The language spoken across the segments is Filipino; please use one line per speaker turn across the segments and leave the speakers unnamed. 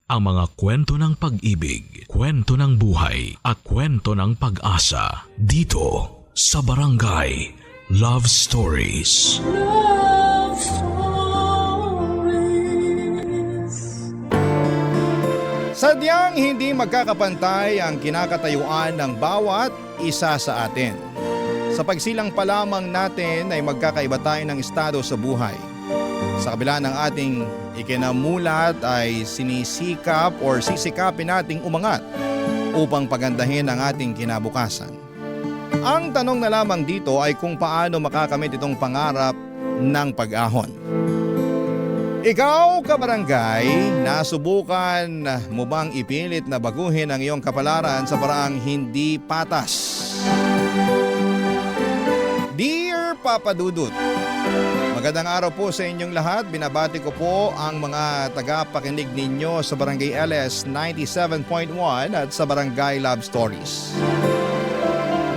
ang mga kwento ng pag-ibig, kwento ng buhay at kwento ng pag-asa dito sa Barangay Love Stories.
Love Stories.
Sadyang hindi magkakapantay ang kinakatayuan ng bawat isa sa atin. Sa pagsilang pa lamang natin ay magkakaiba tayo ng estado sa buhay. Sa kabila ng ating ikinamulat ay sinisikap or sisikapin nating umangat upang pagandahin ang ating kinabukasan. Ang tanong na lamang dito ay kung paano makakamit itong pangarap ng pag-ahon. Ikaw, kabarangay, nasubukan mo bang ipilit na baguhin ang iyong kapalaran sa paraang hindi patas? Dear Papa Dudut, magandang araw po sa inyong lahat. Binabati ko po ang mga tagapakinig ninyo sa Barangay LS 97.1 at sa Barangay Love Stories.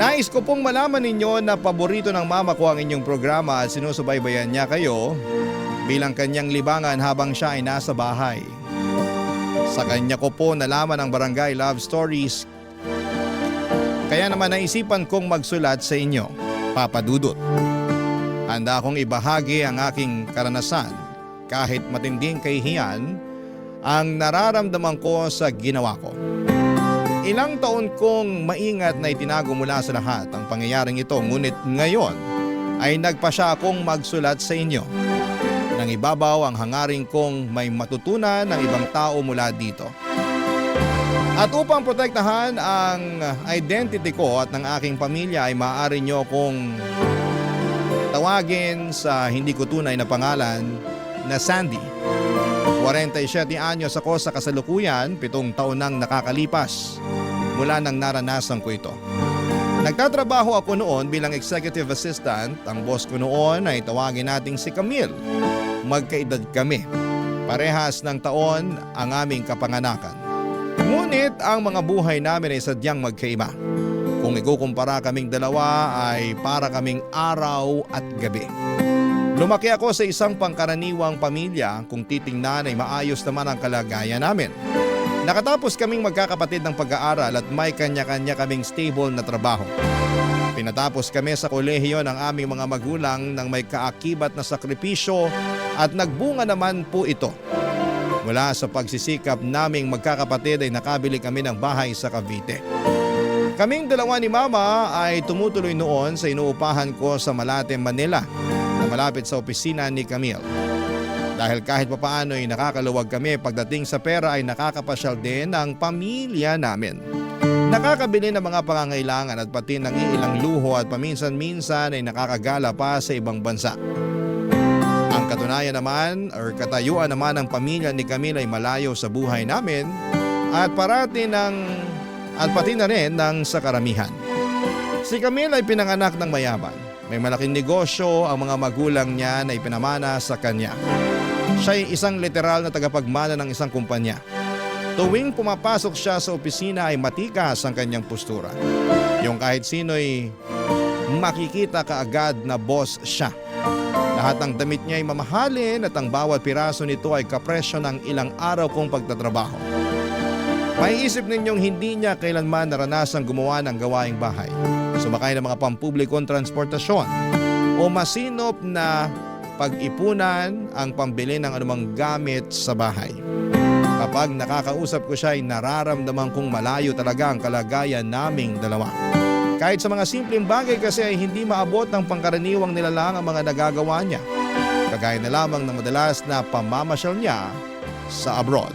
Nais ko pong malaman ninyo na paborito ng mama ko ang inyong programa at sinusubaybayan niya kayo bilang kanyang libangan habang siya ay nasa bahay. Sa kanya ko po nalaman ang Barangay Love Stories, kaya naman naisipan kong magsulat sa inyo, Papa Dudut. Handa akong ibahagi ang aking karanasan kahit matinding kahihiyan ang nararamdaman ko sa ginawa ko. Ilang taon kong maingat na itinago mula sa lahat ang pangyayaring ito, ngunit ngayon ay nagpasya akong magsulat sa inyo. Nang ibabaw ang hangaring kong may matutunan ng ibang tao mula dito. At upang protektahan ang identity ko at ng aking pamilya ay maaari nyo kong tawagin sa hindi ko tunay na pangalan na Sandy. 47 anyos ako sa kasalukuyan, 7 taon nang nakakalipas mula nang naranasan ko ito. Nagtatrabaho ako noon bilang executive assistant. Ang boss ko noon ay tawagin nating si Camille. Magkaedad kami. Parehas ng taon ang aming kapanganakan. Ngunit ang mga buhay namin ay sadyang magkaiba. Kung ikukumpara kaming dalawa ay para kaming araw at gabi. Lumaki ako sa isang pangkaraniwang pamilya, kung titingnan ay maayos naman ang kalagayan namin. Nakatapos kaming magkakapatid ng pag-aaral at may kanya-kanya kaming stable na trabaho. Pinatapos kami sa kolehiyo ng aming mga magulang nang may kaakibat na sakripisyo at nagbunga naman po ito. Mula sa pagsisikap naming magkakapatid ay nakabili kami ng bahay sa Cavite. Kaming dalawa ni Mama ay tumutuloy noon sa inuupahan ko sa Malate, Manila na malapit sa opisina ni Camille. Dahil kahit papaano ay nakakaluwag kami pagdating sa pera ay nakakapasyal din ang pamilya namin. Nakakabili ng mga pangangailangan at pati ng ilang luho at paminsan-minsan ay nakakagala pa sa ibang bansa. Ang katunayan naman or katayuan naman ng pamilya ni Camille ay malayo sa buhay namin at pati na rin ng sa karamihan. Si Camille ay pinanganak ng mayaman. May malaking negosyo, ang mga magulang niya na ipinamana sa kanya. Siya ay isang literal na tagapagmana ng isang kumpanya. Tuwing pumapasok siya sa opisina ay matikas ang kanyang postura. Yung kahit sino'y makikita kaagad na boss siya. Lahat ng damit niya ay mamahalin at ang bawat piraso nito ay kapresyo ng ilang araw kong pagtatrabaho. May isip ninyong hindi niya kailanman naranasang gumawa ng gawaing bahay, sumakay ng mga pampublikong transportasyon o masinop na pag-ipunan ang pambili ng anumang gamit sa bahay. Kapag nakakausap ko siya ay nararamdaman kong malayo talaga ang kalagayan naming dalawa. Kahit sa mga simpleng bagay kasi ay hindi maabot ng pangkaraniwang nilalang ang mga nagagawa niya. Kagaya na lamang ng madalas na pamamasyal niya sa abroad.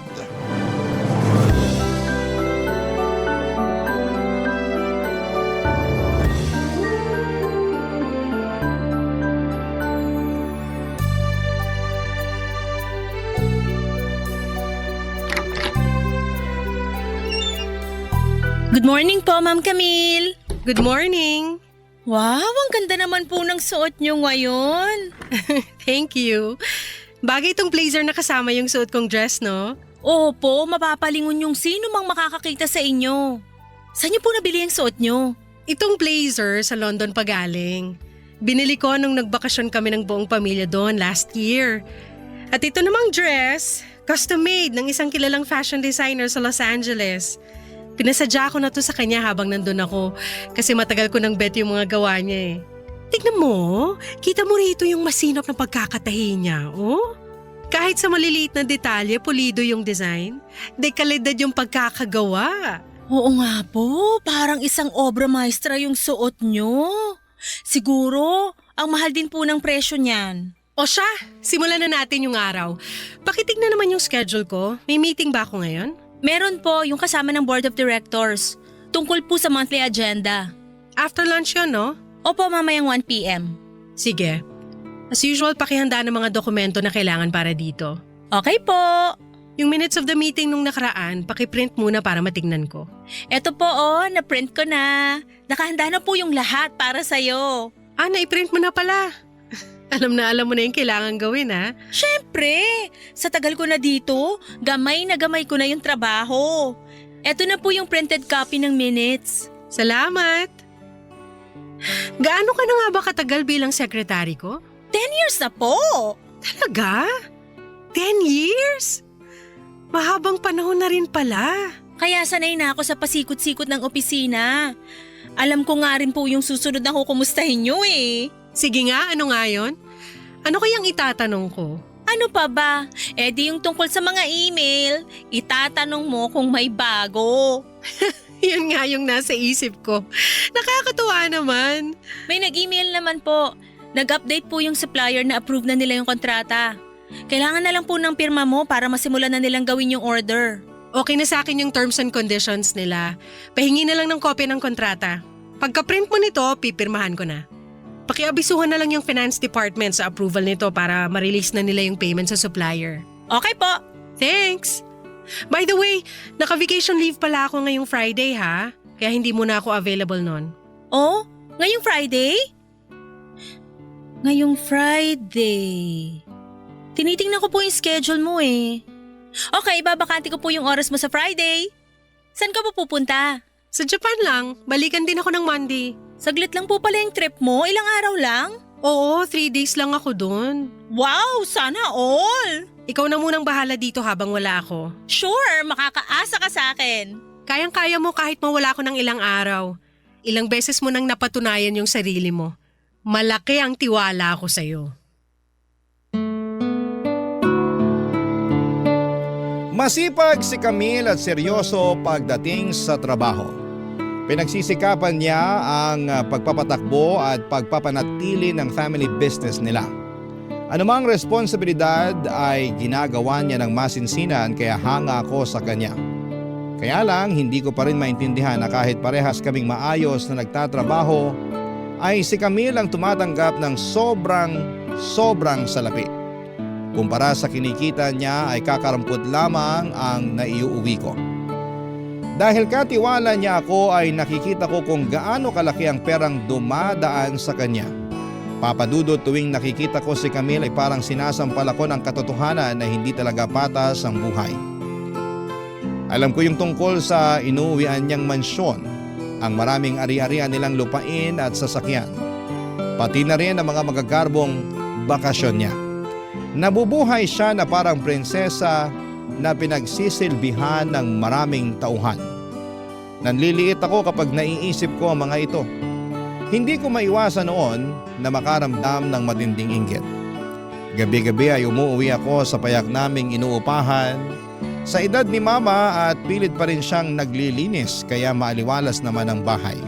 Good morning po, Ma'am Camille.
Good morning!
Wow, ang ganda naman po ng suot nyo ngayon.
Thank you. Bagay itong blazer na kasama yung suot kong dress, no?
Opo, mapapalingon yung sino mang makakakita sa inyo. Saan niyo po nabili ang suot nyo?
Itong blazer sa London pa galing. Binili ko nung nagbakasyon kami ng buong pamilya doon last year. At ito namang dress, Custom made ng isang kilalang fashion designer sa Los Angeles. Pinasadya ko na to sa kanya habang nandun ako kasi matagal ko nang bet yung mga gawa niya eh. Tignan mo, kita mo rito yung masinop na pagkakatahi niya, oh? Kahit sa maliliit na detalye, pulido yung design. Dekalidad yung pagkakagawa.
Oo nga po, parang isang obra maestra yung suot nyo. Siguro, ang mahal din po ng presyo niyan.
O siya, simulan na natin yung araw. Pakitignan naman yung schedule ko. May meeting ba ako ngayon?
Meron po yung kasama ng board of directors. Tungkol po sa monthly agenda.
After lunch yun, no?
Opo, mamayang 1 p.m.
Sige. As usual, pakihanda ng mga dokumento na kailangan para dito.
Okay po.
Yung minutes of the meeting nung nakaraan, pakiprint muna para matignan ko.
Eto po na-print ko na. Nakahanda na po yung lahat para sa'yo.
Ah, naiprint mo na pala. Alam mo na yung kailangan gawin, ha?
Siyempre, sa tagal ko na dito, gamay na gamay ko na yung trabaho. Eto na po yung printed copy ng minutes.
Salamat! Gaano ka na nga ba katagal bilang sekretary ko?
10 years na po.
Talaga? 10 years? Mahabang panahon na rin pala.
Kaya sanay na ako sa pasikot-sikot ng opisina. Alam ko nga rin po yung susunod na kukumustahin nyo eh.
Sige nga, ano nga yun? Ano kayang itatanong ko?
Ano pa ba? Di yung tungkol sa mga email, itatanong mo kung may bago.
Yun nga yung nasa isip ko. Nakakatuwa naman.
May nag-email naman po. Nag-update po yung supplier na approve na nila yung kontrata. Kailangan na lang po ng pirma mo para masimulan na nilang gawin yung order.
Okay na sa akin yung terms and conditions nila. Pahingi na lang ng kopya ng kontrata. Pagka-print mo nito, pipirmahan ko na. Pakiabisuhan na lang yung finance department sa approval nito para ma-release na nila yung payment sa supplier.
Okay po.
Thanks! By the way, naka-vacation leave pala ako ngayong Friday ha? Kaya hindi muna ako available nun.
Oh, ngayong Friday? Ngayong Friday. Tinitingnan ko po yung schedule mo eh. Okay, babakante ko po yung oras mo sa Friday. Saan ka po pupunta?
Sa Japan lang, balikan din ako ng Monday.
Saglit lang po pala yung trip mo, ilang araw lang?
Oo, 3 days lang ako dun.
Wow, sana all!
Ikaw na munang bahala dito habang wala ako.
Sure, makakaasa ka sa akin.
Kayang-kaya mo kahit mawala ako ng ilang araw. Ilang beses mo nang napatunayan yung sarili mo. Malaki ang tiwala ko sa'yo.
Masipag si Camille at seryoso pagdating sa trabaho. Pinagsisikapan niya ang pagpapatakbo at pagpapanatili ng family business nila. Anumang responsibilidad ay ginagawa niya ng masinsinan kaya hanga ako sa kanya. Kaya lang hindi ko pa rin maintindihan na kahit parehas kaming maayos na nagtatrabaho, ay si Camille ang tumatanggap ng sobrang salapi. Kumpara sa kinikita niya ay kakarampot lamang ang naiuwi ko. Dahil katiwala niya ako ay nakikita ko kung gaano kalaki ang perang dumadaan sa kanya. Papadudot tuwing nakikita ko si Camille ay parang sinasampal ako ng katotohanan na hindi talaga patas ang buhay. Alam ko yung tungkol sa inuuwian niyang mansyon, ang maraming ari-arian nilang lupain at sasakyan. Pati na rin ang mga magagarbong bakasyon niya. Nabubuhay siya na parang prinsesa na pinagsisilbihan ng maraming tauhan. Nanliliit ako kapag naiisip ko ang mga ito. Hindi ko maiwasan noon na makaramdam ng matinding inggit. Gabi-gabi ay umuwi ako sa payak naming inuupahan. Sa edad ni Mama at pilit pa rin siyang naglilinis kaya maaliwalas naman ang bahay.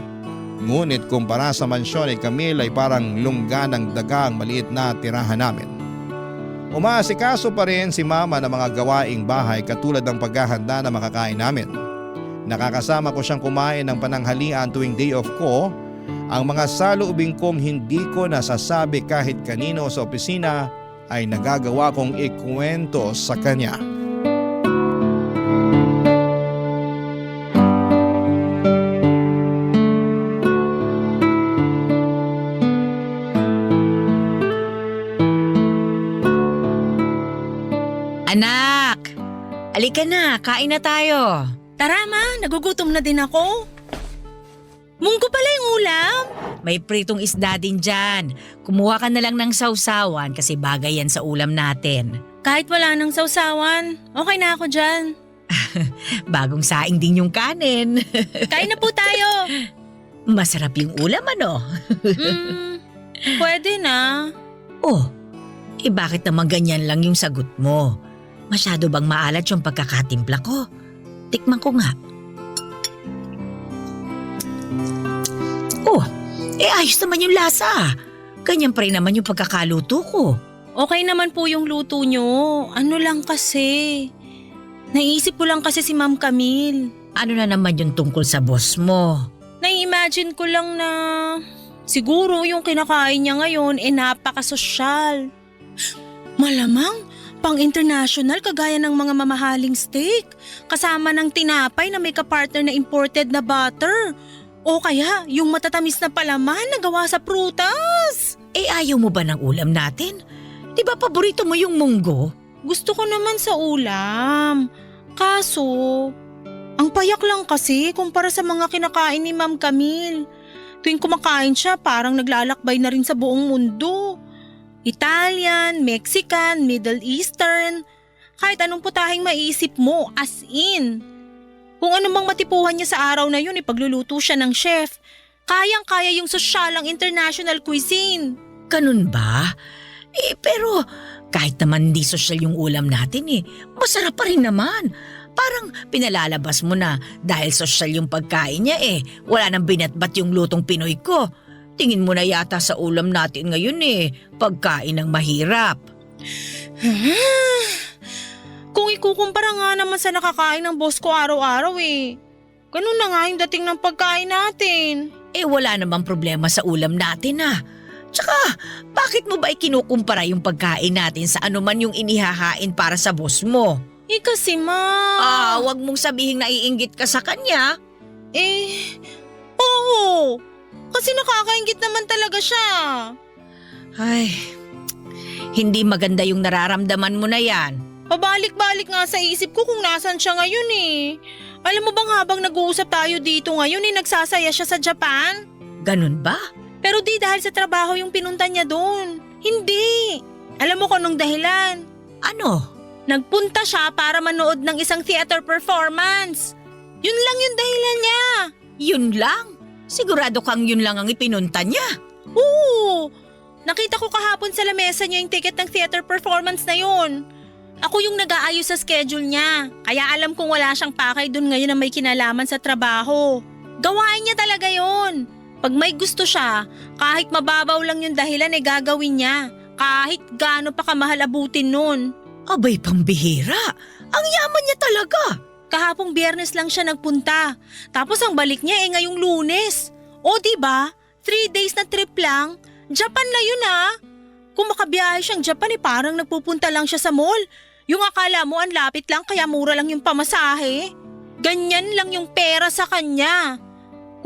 Ngunit kumpara sa mansyon ni Camille ay parang lungga ng daga ang maliit na tirahan namin. Umaasikaso pa rin si Mama ng mga gawaing bahay katulad ng paghahanda na makakain namin. Nakakasama ko siyang kumain ng pananghalian tuwing day off ko. Ang mga saloobin kong hindi ko nasasabi kahit kanino sa opisina ay nagagawa kong ikwento sa kanya.
Anak! Alika na, kain na tayo.
Tara ma, nagugutom na din ako. Munggo pala yung ulam.
May pritong isda din dyan. Kumuha ka na lang ng sausawan kasi bagay yan sa ulam natin.
Kahit wala nang sausawan, okay na ako dyan.
Bagong saing din yung kanin.
Kain na po tayo.
Masarap yung ulam ano?
Pwede na.
Oh, bakit naman ganyan lang yung sagot mo? Masyado bang maalat yung pagkakatimpla ko? Tikman ko nga. Oh, ayos naman yung lasa. Ganyan pa rin naman yung pagkakaluto ko.
Okay naman po yung luto nyo. Ano lang kasi. Naisip ko lang kasi si Ma'am Camille.
Ano na naman yung tungkol sa boss mo?
Nai-imagine ko lang na siguro yung kinakain niya ngayon napakasosyal. Malamang pang-international kagaya ng mga mamahaling steak kasama ng tinapay na may kapartner na imported na butter. O kaya yung matatamis na palaman na gawa sa prutas.
Ayaw mo ba ng ulam natin? Di ba paborito mo yung munggo?
Gusto ko naman sa ulam. Kaso, ang payak lang kasi kumpara sa mga kinakain ni Ma'am Camille. Tuwing kumakain siya parang naglalakbay na rin sa buong mundo. Italian, Mexican, Middle Eastern. Kahit anong putahing maisip mo, as in. Kung anumang matipuhan niya sa araw na yun, ipagluluto siya ng chef. Kayang-kaya yung sosyalang international cuisine.
Ganun ba? Pero kahit naman di sosyal yung ulam natin masarap pa rin naman. Parang pinalalabas mo na dahil sosyal yung pagkain niya wala nang binatbat yung lutong Pinoy ko. Tingin mo na yata sa ulam natin ngayon pagkain ng mahirap.
Kung ikukumpara nga naman sa nakakain ng boss ko araw-araw ganun na nga yung dating ng pagkain natin.
Wala namang problema sa ulam natin Tsaka, bakit mo ba kinukumpara yung pagkain natin sa anuman yung inihahain para sa boss mo?
Kasi ma...
Wag mong sabihin na iinggit ka sa kanya.
Oo. Kasi nakakainggit naman talaga siya.
Ay, hindi maganda yung nararamdaman mo na yan.
Pabalik-balik nga sa isip ko kung nasan siya ngayon Alam mo bang habang nag-uusap tayo dito ngayon nagsasaya siya sa Japan?
Ganun ba?
Pero di dahil sa trabaho yung pinunta niya doon. Hindi. Alam mo kung anong dahilan?
Ano?
Nagpunta siya para manood ng isang theater performance. Yun lang yung dahilan niya.
Yun lang? Sigurado kang yun lang ang ipinunta niya?
Oo. Nakita ko kahapon sa lamesa niya yung ticket ng theater performance na yun. Ako yung nag-aayos sa schedule niya. Kaya alam kong wala siyang pakay doon ngayon na may kinalaman sa trabaho. Gawain niya talaga yun. Pag may gusto siya, kahit mababaw lang yung dahilan gagawin niya. Kahit gaano pa kamahal abutin nun.
Abay, pambihira. Ang yaman niya talaga.
Kahapong Biyernes lang siya nagpunta. Tapos ang balik niya ngayong Lunes. O diba? 3 days na trip lang. Japan na yun Kung makabiyahe siyang Japan parang nagpupunta lang siya sa mall. Yung akala mo ang lapit lang kaya mura lang yung pamasahe. Ganyan lang yung pera sa kanya.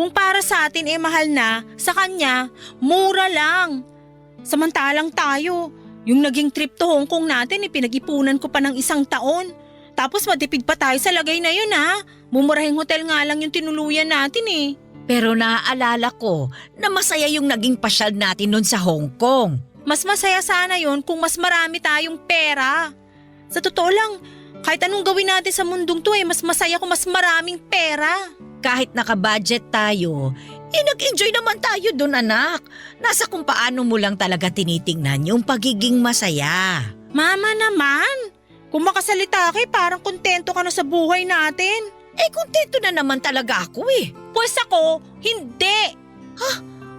Kung para sa atin mahal na, sa kanya, mura lang. Samantalang tayo, yung naging trip to Hong Kong natin pinag-ipunan ko pa ng 1 taon. Tapos matipid pa tayo sa lagay na yun Mumurahing hotel nga lang yung tinuluyan natin
Pero naaalala ko na masaya yung naging pasyal natin nun sa Hong Kong.
Mas masaya sana yun kung mas marami tayong pera. Sa totoo lang, kahit anong gawin natin sa mundong to mas masaya kung mas maraming pera.
Kahit naka-budget tayo, nag-enjoy naman tayo dun anak. Nasa kung paano mo lang talaga tinitingnan yung pagiging masaya.
Mama naman, kung makasalita ka parang kontento ka na sa buhay natin.
Kontento na naman talaga ako
Pues ako, hindi.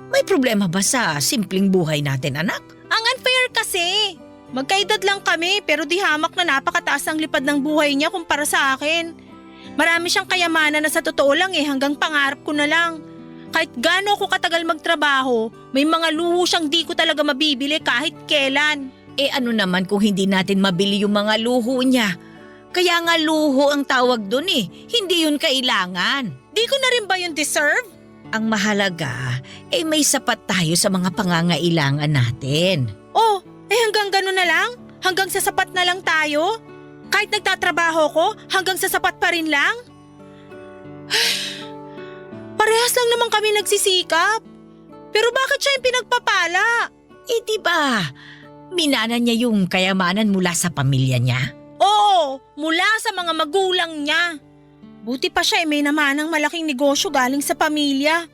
May problema ba sa simpleng buhay natin anak?
Ang unfair kasi. Magkaedad lang kami pero di hamak na napakataas ang lipad ng buhay niya kumpara sa akin. Marami siyang kayamanan na sa totoo lang hanggang pangarap ko na lang. Kahit gaano ako katagal magtrabaho, may mga luho siyang di ko talaga mabibili kahit kailan.
Ano naman kung hindi natin mabili yung mga luho niya? Kaya nga luho ang tawag dun hindi yun kailangan.
Di ko na rin ba yun deserve?
Ang mahalaga, may sapat tayo sa mga pangangailangan natin.
Hanggang gano'n na lang? Hanggang sa sapat na lang tayo? Kahit nagtatrabaho ko, hanggang sa sapat pa rin lang? Parehas lang naman kami nagsisikap. Pero bakit siya yung pinagpapala?
Diba? Minana niya yung kayamanan mula sa pamilya niya?
Oo, mula sa mga magulang niya. Buti pa siya may namanang malaking negosyo galing sa pamilya.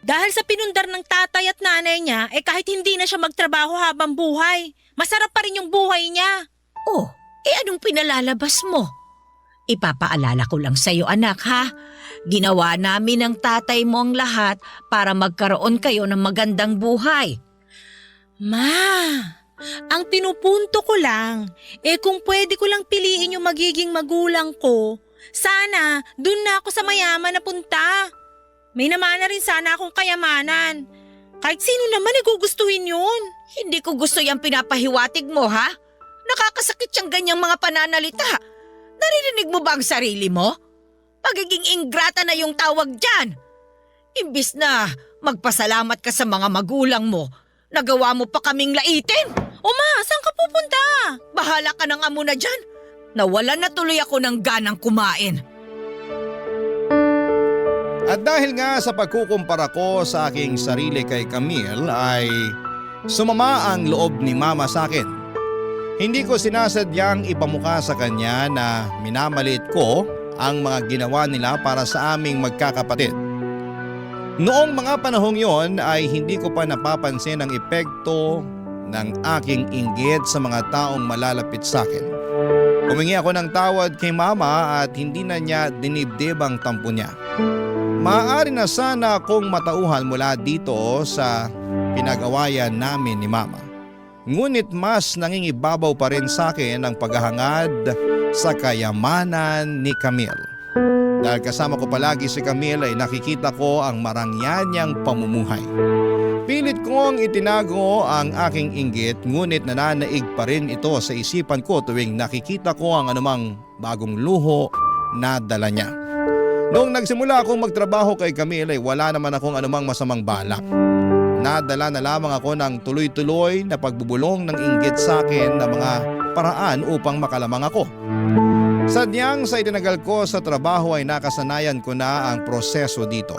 Dahil sa pinundar ng tatay at nanay niya, kahit hindi na siya magtrabaho habang buhay, masarap pa rin yung buhay niya.
Oh, anong pinalalabas mo? Ipapaalala ko lang sa'yo anak ha. Ginawa namin ng tatay mo ang lahat para magkaroon kayo ng magandang buhay.
Ma, ang pinupunto ko lang, kung pwede ko lang piliin yung magiging magulang ko, sana dun na ako sa mayaman na punta. May namana rin sana akong kayamanan. Kahit sino naman gugustuhin yun.
Hindi ko gusto yung pinapahiwatig mo ha. Nakakasakit siyang ganyang mga pananalita. Naririnig mo ba ang sarili mo? Pagiging ingrata na yung tawag dyan. Imbis na magpasalamat ka sa mga magulang mo, nagawa mo pa kaming laitin.
O ma, saan ka pupunta?
Bahala ka na nga muna dyan. Nawalan na tuloy ako ng ganang kumain.
At dahil nga sa pagkukumpara ko sa aking sarili kay Camille ay sumama ang loob ni Mama sa akin. Hindi ko sinasadyang ipamukha sa kanya na minamaliit ko ang mga ginawa nila para sa aming magkakapatid. Noong mga panahong yon ay hindi ko pa napapansin ang epekto ng aking inggit sa mga taong malalapit sa akin. Humingi ako ng tawad kay Mama at hindi na niya dinibdib ang tampo niya. Maaari na sana akong matauhan mula dito sa pinag-awayan namin ni Mama. Ngunit mas nangingibabaw pa rin sa akin ang paghahangad sa kayamanan ni Camille. Dahil kasama ko palagi si Camille ay nakikita ko ang marangya niyang pamumuhay. Pilit kong itinago ang aking inggit ngunit nananaig pa rin ito sa isipan ko tuwing nakikita ko ang anumang bagong luho na dala niya. Noong nagsimula akong magtrabaho kay Camille ay wala naman akong anumang masamang balak. Nadala na lamang ako ng tuloy-tuloy na pagbubulong ng inggit sa akin na mga paraan upang makalamang ako. Sadyang sa itinagal ko sa trabaho ay nakasanayan ko na ang proseso dito.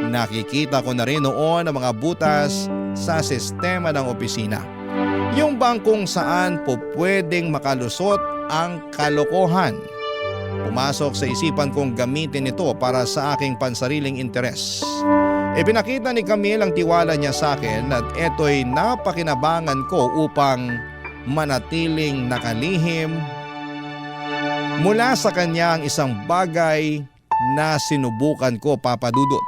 Nakikita ko na rin noon ang mga butas sa sistema ng opisina. Yung bangkong saan po pwedeng makalusot ang kalokohan. Pumasok sa isipan kong gamitin ito para sa aking pansariling interes. Ipinakita ni Camille ang tiwala niya sa akin at eto'y napakinabangan ko upang manatiling nakalihim mula sa kanya ang isang bagay na sinubukan ko, Papa Dudut.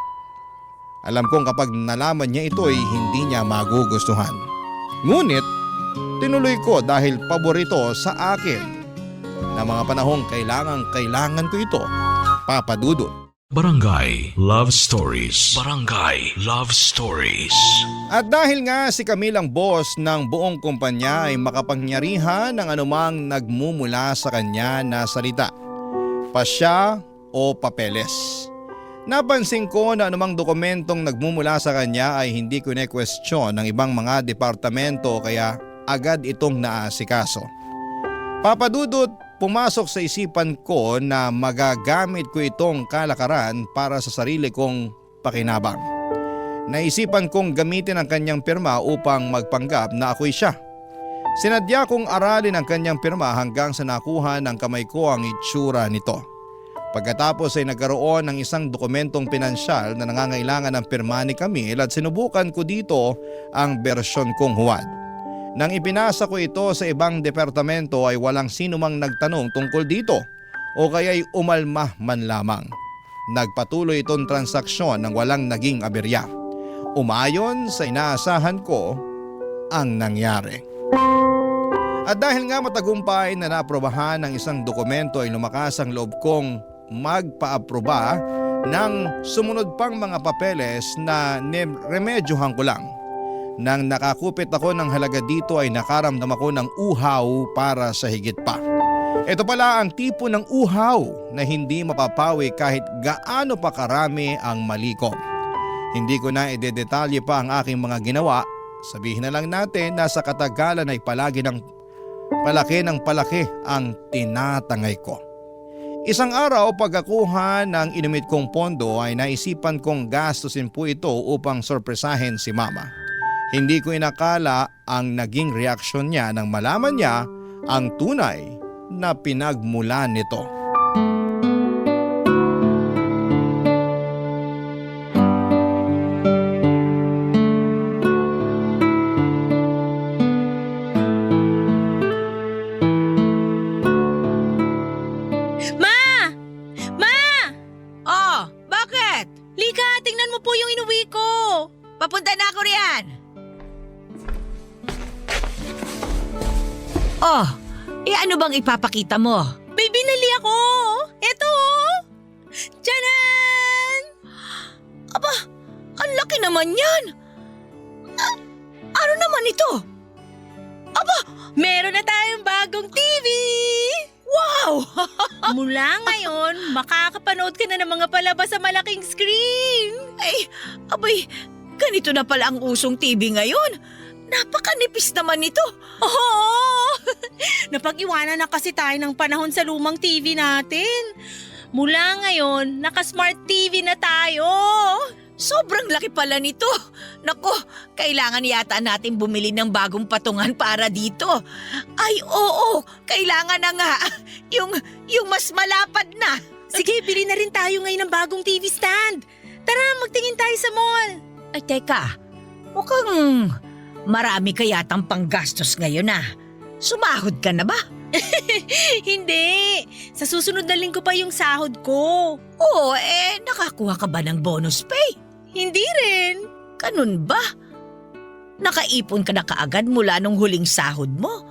Alam kong kapag nalaman niya ito'y hindi niya magugustuhan. Ngunit tinuloy ko dahil paborito sa akin na mga panahong kailangan ko ito, Papa Dudut.
Barangay Love Stories. Barangay Love Stories.
At dahil nga si Camille ang boss ng buong kumpanya ay makapangyarihan ng anumang nagmumula sa kanya na salita, pasya o papeles. Napansin ko na anumang dokumentong nagmumula sa kanya ay hindi kine-question ng ibang mga departamento kaya agad itong naasikaso. Papa Dudut, pumasok sa isipan ko na magagamit ko itong kalakaran para sa sarili kong pakinabang. Naisipan kong gamitin ang kanyang pirma upang magpanggap na ako'y siya. Sinadya kong aralin ang kanyang pirma hanggang sa nakuha ng kamay ko ang itsura nito. Pagkatapos ay nagkaroon ng isang dokumentong pinansyal na nangangailangan ng pirma ni Camille at sinubukan ko dito ang bersyon kong huwad. Nang ipinasa ko ito sa ibang departamento ay walang sino mang nagtanong tungkol dito o kaya'y umalma man lamang. Nagpatuloy itong transaksyon nang walang naging aberya. Umayon sa inaasahan ko ang nangyari. At dahil nga matagumpay na naaprobahan ng isang dokumento ay lumakas ang loob kong magpaaproba ng sumunod pang mga papeles na remedyohan ko lang. Nang nakakupit ako ng halaga dito ay nakaramdam ako ng uhaw para sa higit pa. Ito pala ang tipo ng uhaw na hindi mapapawi kahit gaano pa karami ang mali ko. Hindi ko na idedetalye pa ang aking mga ginawa. Sabihin na lang natin na sa katagalan ay palagi ng palaki ang tinatangay ko. Isang araw pagkakuha ng inumit kong pondo ay naisipan kong gastusin po ito upang sorpresahin si Mama. Hindi ko inakala ang naging reaksyon niya nang malaman niya ang tunay na pinagmulan nito.
Ma! Ma!
Oh, bakit?
Lika, tingnan mo po yung inuwi ko.
Papunta na ako riyan. Oh, ano bang ipapakita mo?
May binili ako. Eto. Tiyanan!
Aba, ang laki naman yan. Ano naman ito? Aba,
Meron na tayong bagong TV!
wow!
Mula ngayon, makakapanood ka na ng mga palabas sa malaking screen.
Ay, abay, ganito na pala ang usong TV ngayon. Napakanipis naman nito.
Oo! Napag-iwanan na kasi tayo ng panahon sa lumang TV natin. Mula ngayon, naka-smart TV na tayo.
Sobrang laki pala nito. Nako, kailangan yata natin bumili ng bagong patungan para dito. Ay, oo, kailangan na nga. Yung mas malapad na.
Sige, bili na rin tayo ngayon ng bagong TV stand. Tara, magtingin tayo sa mall.
Ay, teka, mukhang marami ka yatang panggastos ngayon ah. Sumahod ka na ba?
Hindi. Sa susunod na linggo pa yung sahod ko.
Oo, nakakuha ka ba ng bonus pay?
Hindi rin.
Ganun ba? Nakaipon ka na kaagad mula nung huling sahod mo?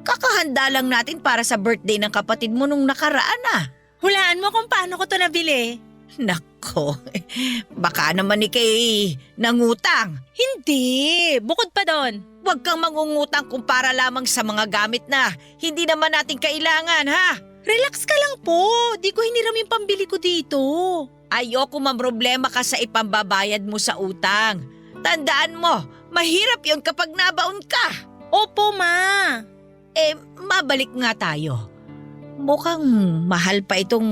Kakahanda lang natin para sa birthday ng kapatid mo nung nakaraan ah.
Hulaan mo kung paano ko to nabili.
Nako, baka naman ni kay nangutang.
Hindi. Bukod pa doon.
Huwag kang mangungutang kung para lamang sa mga gamit na hindi naman natin kailangan ha.
Relax ka lang po. Di ko hiniram yung pambili ko dito.
Ayoko mamroblema ka sa ipambabayad mo sa utang. Tandaan mo, mahirap yon kapag nabaon ka.
Opo, ma.
Mabalik nga tayo. Mukhang mahal pa itong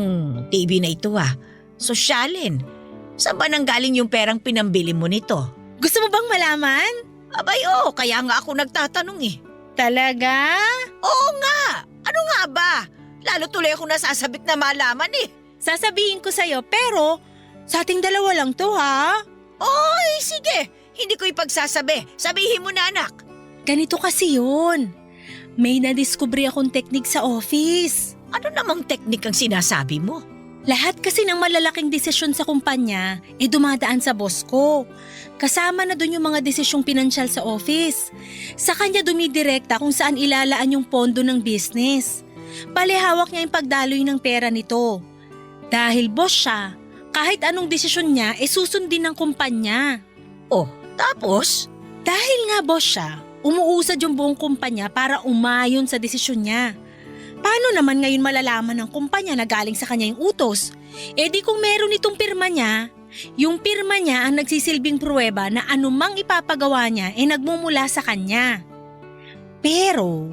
TV na ito ah. Sosyalin. Saan ba nanggaling yung perang pinambili mo nito?
Gusto mo bang malaman?
Abay kaya nga ako nagtatanong eh.
Talaga?
Oo nga! Ano nga ba? Lalo tuloy ako nasasabik na malaman eh.
Sasabihin ko sa'yo, pero sa ating dalawa lang to, ha?
Oy, sige. Hindi ko ipagsasabi. Sabihin mo na anak.
Ganito kasi yun. May nadiskubre akong teknik sa office.
Ano namang teknik ang sinasabi mo?
Lahat kasi ng malalaking desisyon sa kumpanya dumadaan sa boss ko. Kasama na dun yung mga desisyong pinansyal sa office. Sa kanya dumidirekta kung saan ilalaan yung pondo ng business. Palihawak niya yung pagdaloy ng pera nito. Dahil boss siya, kahit anong desisyon niya susundin ng kumpanya.
Oh, tapos?
Dahil nga boss siya, umuusad yung buong kumpanya para umayon sa desisyon niya. Paano naman ngayon malalaman ng kumpanya na galing sa kanya yung utos? Di kung meron itong pirma niya, yung pirma niya ang nagsisilbing pruweba na anumang ipapagawa niya nagmumula sa kanya. Pero,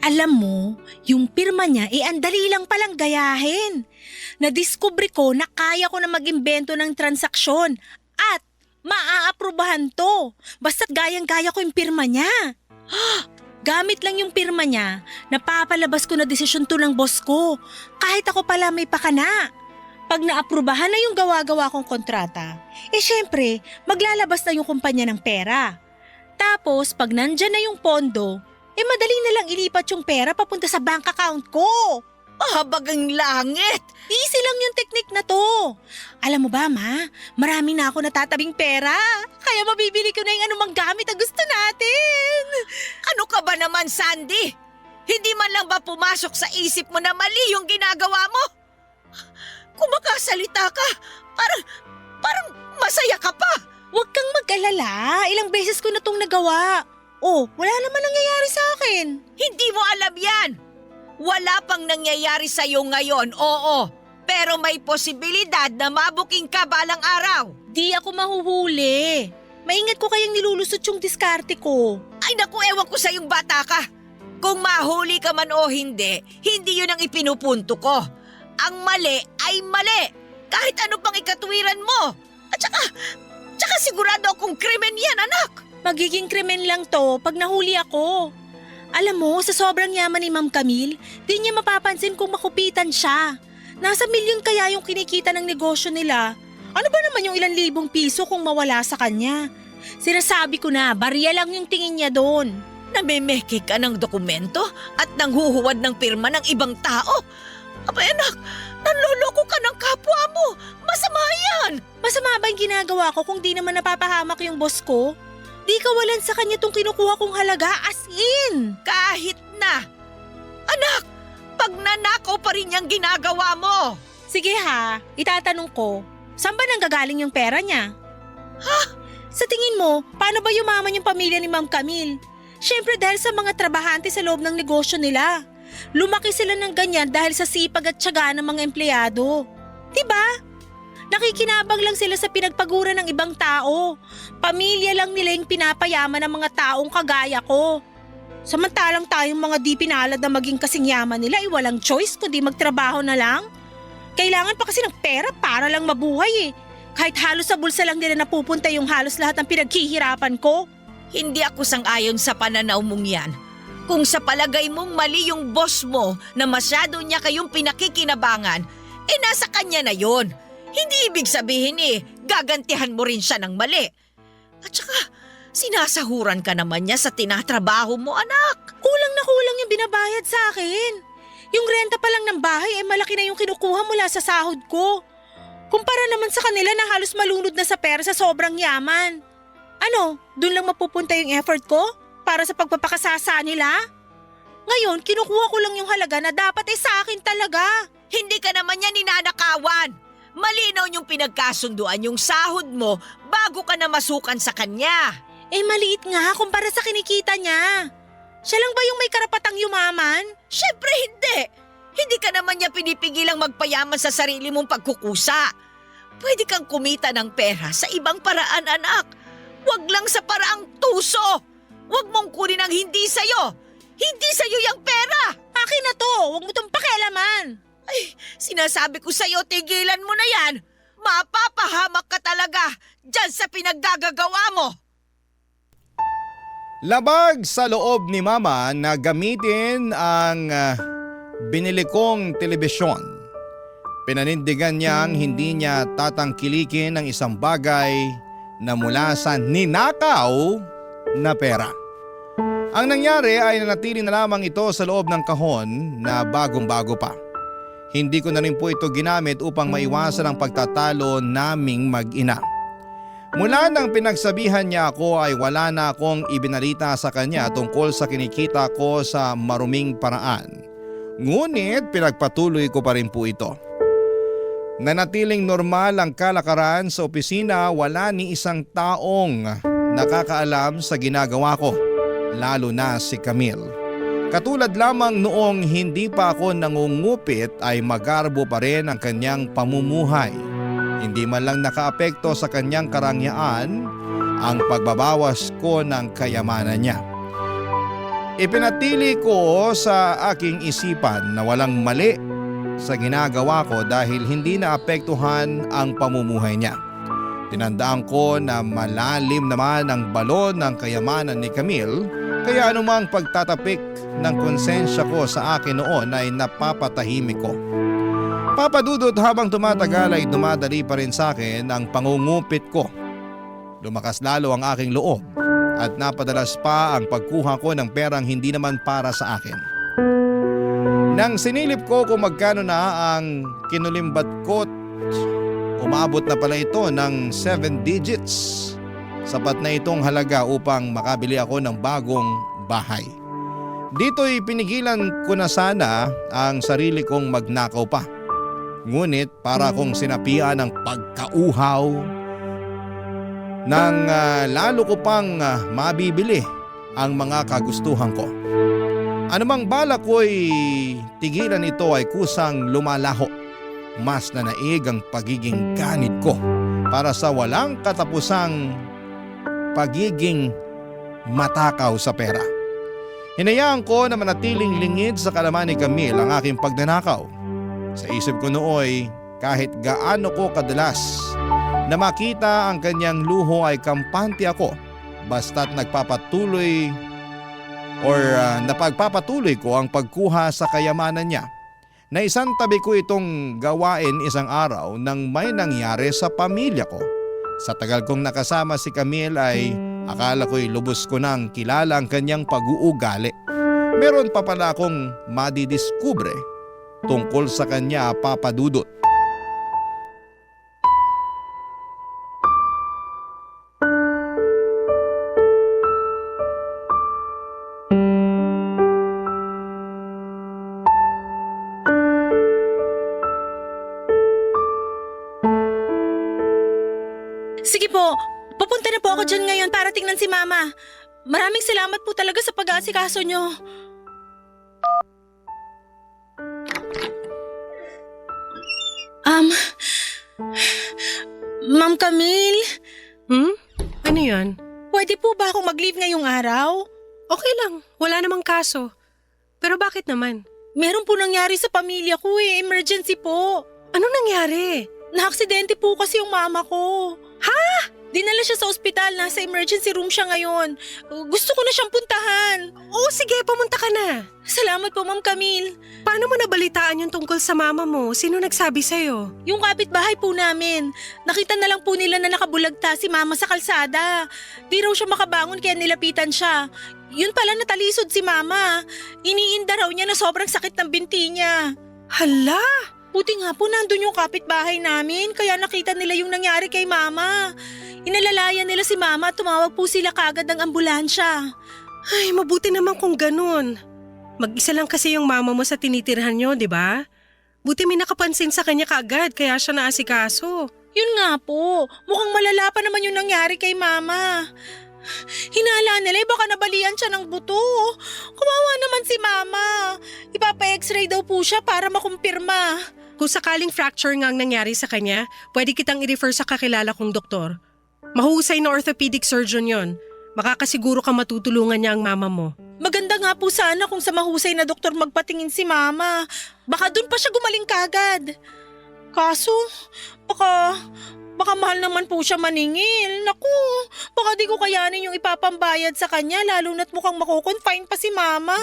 alam mo, yung pirma niya ang dali lang palang gayahin. Nadiskubre ko na kaya ko na mag-imbento ng transaksyon at maaaprubahan to. Basta't gayang-gaya ko yung pirma niya. Gamit lang yung pirma niya, napapalabas ko na desisyon to ng boss ko. Kahit ako pala may pakana. Pag naaprubahan na yung gawa-gawa kong kontrata, syempre, maglalabas na yung kumpanya ng pera. Tapos, pag nandyan na yung pondo, madali na lang ilipat yung pera papunta sa bank account ko.
Mahabagang langit!
Easy lang yung teknik na to. Alam mo ba, ma? Marami na ako natatabing pera. Kaya mabibili ko na yung anumang gamit na gusto natin.
Ano ka ba naman, Sandy? Hindi man lang ba pumasok sa isip mo na mali yung ginagawa mo? Kung makasalita ka, parang masaya ka pa.
Huwag kang mag-alala. Ilang beses ko na tong nagawa. Wala naman nangyayari sa akin.
Hindi mo alam yan. Wala pang nangyayari sa'yo ngayon, oo. Pero may posibilidad na mabuking ka balang araw.
Di ako mahuhuli. Maingat ko kayang nilulusot yung diskarte ko.
Ay naku, ewan ko sa'yong bata ka. Kung mahuli ka man o hindi, hindi yun ang ipinupunto ko. Ang mali ay mali. Kahit ano pang ikatwiran mo. At saka sigurado akong krimen yan, anak.
Magiging krimen lang to pag nahuli ako. Alam mo, sa sobrang yaman ni Ma'am Camille, di niya mapapansin kung makupitan siya. Nasa milyon kaya yung kinikita ng negosyo nila. Ano ba naman yung ilang libong piso kung mawala sa kanya? Sinasabi ko na, barya lang yung tingin niya doon.
Namemeke ka ng dokumento at nanghuhuwad ng pirma ng ibang tao. Abay anak, nanloloko ka ng kapwa mo. Masama yan.
Masama ba yung ginagawa ko kung di naman napapahamak yung boss ko? Di kawalan sa kanya tong kinukuha kong halaga, as in.
Kahit na. Anak, pag nanakaw pa rin yung ginagawa mo.
Sige ha, itatanong ko, saan ba nanggagaling yung pera niya?
Ha?
Sa tingin mo, paano ba yumaman yung pamilya ni Ma'am Camille? Siyempre dahil sa mga trabahante sa loob ng negosyo nila. Lumaki sila ng ganyan dahil sa sipag at tiyaga ng mga empleyado. Diba? Nakikinabang lang sila sa pinagpagura ng ibang tao. Pamilya lang nila yung pinapayaman ng mga taong kagaya ko. Samantalang tayong mga di pinalad na maging kasing yaman nila ay walang choice kundi magtrabaho na lang. Kailangan pa kasi ng pera para lang mabuhay eh. Kahit halos sa bulsa lang nila napupunta yung halos lahat ng pinaghihirapan ko.
Hindi ako sang-ayon sa pananaw mong yan. Kung sa palagay mong mali yung boss mo na masyado niya kayong pinakikinabangan, nasa kanya na yon. Hindi ibig sabihin gagantihan mo rin siya ng mali. At saka, sinasahuran ka naman niya sa tinatrabaho mo, anak.
Kulang na kulang yung binabayad sa akin. Yung renta pa lang ng bahay malaki na yung kinukuha mula sa sahod ko. Kumpara naman sa kanila na halos malunod na sa pera sa sobrang yaman. Ano, dun lang mapupunta yung effort ko para sa pagpapakasasa nila? Ngayon, kinukuha ko lang yung halaga na dapat sa akin talaga.
Hindi ka naman niya ninanakawan. Malinaw yung pinagkasunduan yung sahod mo bago ka na masukan sa kanya.
Maliit nga kumpara sa kinikita niya. Siya lang ba yung may karapatang yumaman?
Siyempre hindi. Hindi ka naman niya pinipigilang magpayaman sa sarili mong pagkukusa. Pwede kang kumita ng pera sa ibang paraan, anak. Huwag lang sa paraang tuso. Huwag mong kunin ang hindi sa'yo. Hindi sa'yo yung pera.
Akin na to, huwag mo itong pakialaman.
Ay, sinasabi ko sa'yo, tigilan mo na yan. Mapapahamak ka talaga dyan sa pinaggagawa mo.
Labag sa loob ni Mama na gamitin ang binili kong telebisyon. Pinanindigan niyang hindi niya tatangkilikin ang isang bagay na mula sa ninakaw na pera. Ang nangyari ay nanatili na lamang ito sa loob ng kahon na bagong-bago pa. Hindi ko na rin po ito ginamit upang maiwasan ang pagtatalo naming mag-ina. Mula nang pinagsabihan niya ako ay wala na akong ibinalita sa kanya tungkol sa kinikita ko sa maruming paraan. Ngunit pinagpatuloy ko pa rin po ito. Nanatiling normal ang kalakaran sa opisina, wala ni isang taong nakakaalam sa ginagawa ko, lalo na si Camille. Katulad lamang noong hindi pa ako nangungupit ay magarbo pa rin ang kanyang pamumuhay. Hindi man lang nakaapekto sa kanyang karangyaan ang pagbabawas ko ng kayamanan niya. Ipinatili ko sa aking isipan na walang mali sa ginagawa ko dahil hindi naapektuhan ang pamumuhay niya. Tinandaan ko na malalim naman ang balon ng kayamanan ni Camille, kaya anumang pagtatapik ng konsensya ko sa akin noon ay napapatahimik ko. Papadudot habang tumatagal ay dumadali pa rin sa akin ang pangungupit ko. Lumakas lalo ang aking loob at napadalas pa ang pagkuha ko ng perang hindi naman para sa akin. Nang sinilip ko kung magkano na ang kinulimbat ko't umabot na pala ito ng 7 digits. Sapat na itong halaga upang makabili ako ng bagong bahay. Dito'y pinigilan ko na sana ang sarili kong magnakaw pa. Ngunit para akong sinapian ng pagkauhaw nang lalo ko pang mabibili ang mga kagustuhan ko. Anumang balak ko'y tigilan ito ay kusang lumalaho. Mas nanaig ang pagiging ganit ko para sa walang katapusang pagiging matakaw sa pera. Hinayaan ko na manatiling lingid sa kalaman ni Camille ang aking pagnanakaw. Sa isip ko nooy kahit gaano ko kadalas na makita ang kanyang luho ay kampante ako basta't napagpapatuloy ko ang pagkuha sa kayamanan niya. Naisang tabi ko itong gawain isang araw nang may nangyari sa pamilya ko. Sa tagal kong nakasama si Camille ay akala ko'y lubos ko nang kilala ang kanyang pag-uugali. Meron pa pala akong madidiskubre tungkol sa kanya, Papa Dudut.
Sige po, pupunta na po ako dyan ngayon para tingnan si Mama. Maraming salamat po talaga sa pag-aasikaso nyo. Ma'am Camille,
Ano yan?
pwede po ba akong mag-leave ngayong araw?
Okay lang, wala namang kaso. Pero bakit naman?
Meron po nangyari sa pamilya ko emergency po.
Ano nangyari?
Naaksidente po kasi yung mama ko. Ha? Dinala siya sa ospital, nasa emergency room siya ngayon. Gusto ko na siyang puntahan.
Oo, sige, pumunta ka na.
Salamat po, Ma'am Camille.
Paano mo nabalitaan yung tungkol sa mama mo? Sino nagsabi sa'yo?
Yung kapitbahay po namin, nakita na lang po nila na nakabulagta si Mama sa kalsada. Di raw siya makabangon kaya nilapitan siya. Yun pala natalisod si Mama. Iniinda raw niya na sobrang sakit ng binti niya.
Hala!
Buti nga po nandun yung kapitbahay namin kaya nakita nila yung nangyari kay Mama. Inalalayan nila si Mama at tumawag po sila kaagad ng ambulansya.
Ay, mabuti naman kung ganun. Mag-isa lang kasi yung mama mo sa tinitirhan nyo, di ba? Buti may nakapansin sa kanya kaagad kaya siya naasikaso.
Yun nga po, mukhang malala pa naman yung nangyari kay Mama. Hinala nila baka nabalian siya ng buto. Kawawa naman si Mama. Ipapa-x-ray daw po siya para makumpirma.
Kung sakaling fracture nga ang nangyari sa kanya, pwede kitang i-refer sa kakilala kong doktor. Mahusay na orthopedic surgeon yon. Makakasiguro ka matutulungan niya ang mama mo.
Maganda nga po sana kung sa mahusay na doktor magpatingin si Mama. Baka dun pa siya gumaling kagad. Kaso, baka mahal naman po siya maningil. Naku, baka di ko kayanin yung ipapambayad sa kanya lalo na't mukhang makukonfine pa si Mama.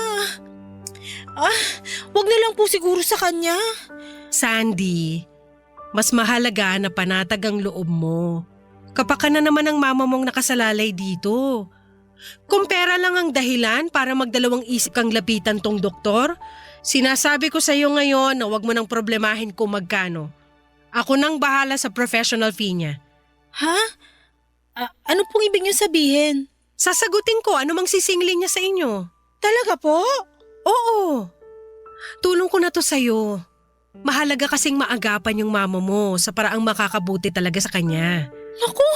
Wag na lang po siguro sa kanya.
Sandy, mas mahalaga na panatag ang loob mo. Kapaka na naman ang mama mong nakasalalay dito. Kung pera lang ang dahilan para magdalawang isip kang lapitan tong doktor, sinasabi ko sa iyo ngayon na wag mo nang problemahin kung magkano. Ako nang bahala sa professional fee niya.
Ha? Ano pong ibig niyo sabihin?
Sasagutin ko ano mang sisingilin niya sa inyo.
Talaga po?
Oo. Tulong ko na to sa'yo. Mahalaga kasing maagapan yung mama mo sa paraang makakabuti talaga sa kanya.
Naku,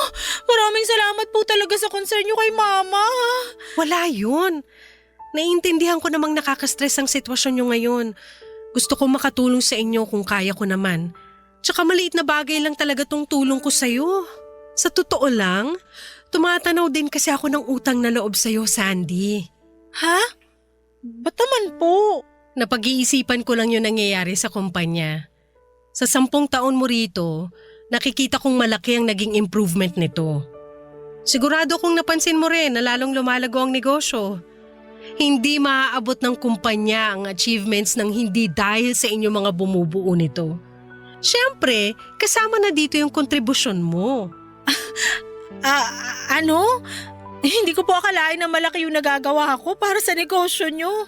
maraming salamat po talaga sa concern niyo kay Mama.
Wala yun. Naiintindihan ko namang nakaka-stress ang sitwasyon niyo ngayon. Gusto kong makatulong sa inyo kung kaya ko naman. Tsaka maliit na bagay lang talaga tong tulong ko sa'yo. Sa totoo lang, tumatanaw din kasi ako ng utang na loob sa'yo, Sandy.
Ha? Ba't naman po?
Napag-iisipan ko lang yung nangyayari sa kumpanya. Sa 10 taon mo rito, nakikita kong malaki ang naging improvement nito. Sigurado kong napansin mo rin na lalong lumalago ang negosyo. Hindi maaabot ng kumpanya ang achievements ng hindi dahil sa inyong mga bumubuo nito. Siyempre, kasama na dito yung kontribusyon mo.
Ano? Hindi ko po akalain na malaki yung nagagawa ko para sa negosyo nyo.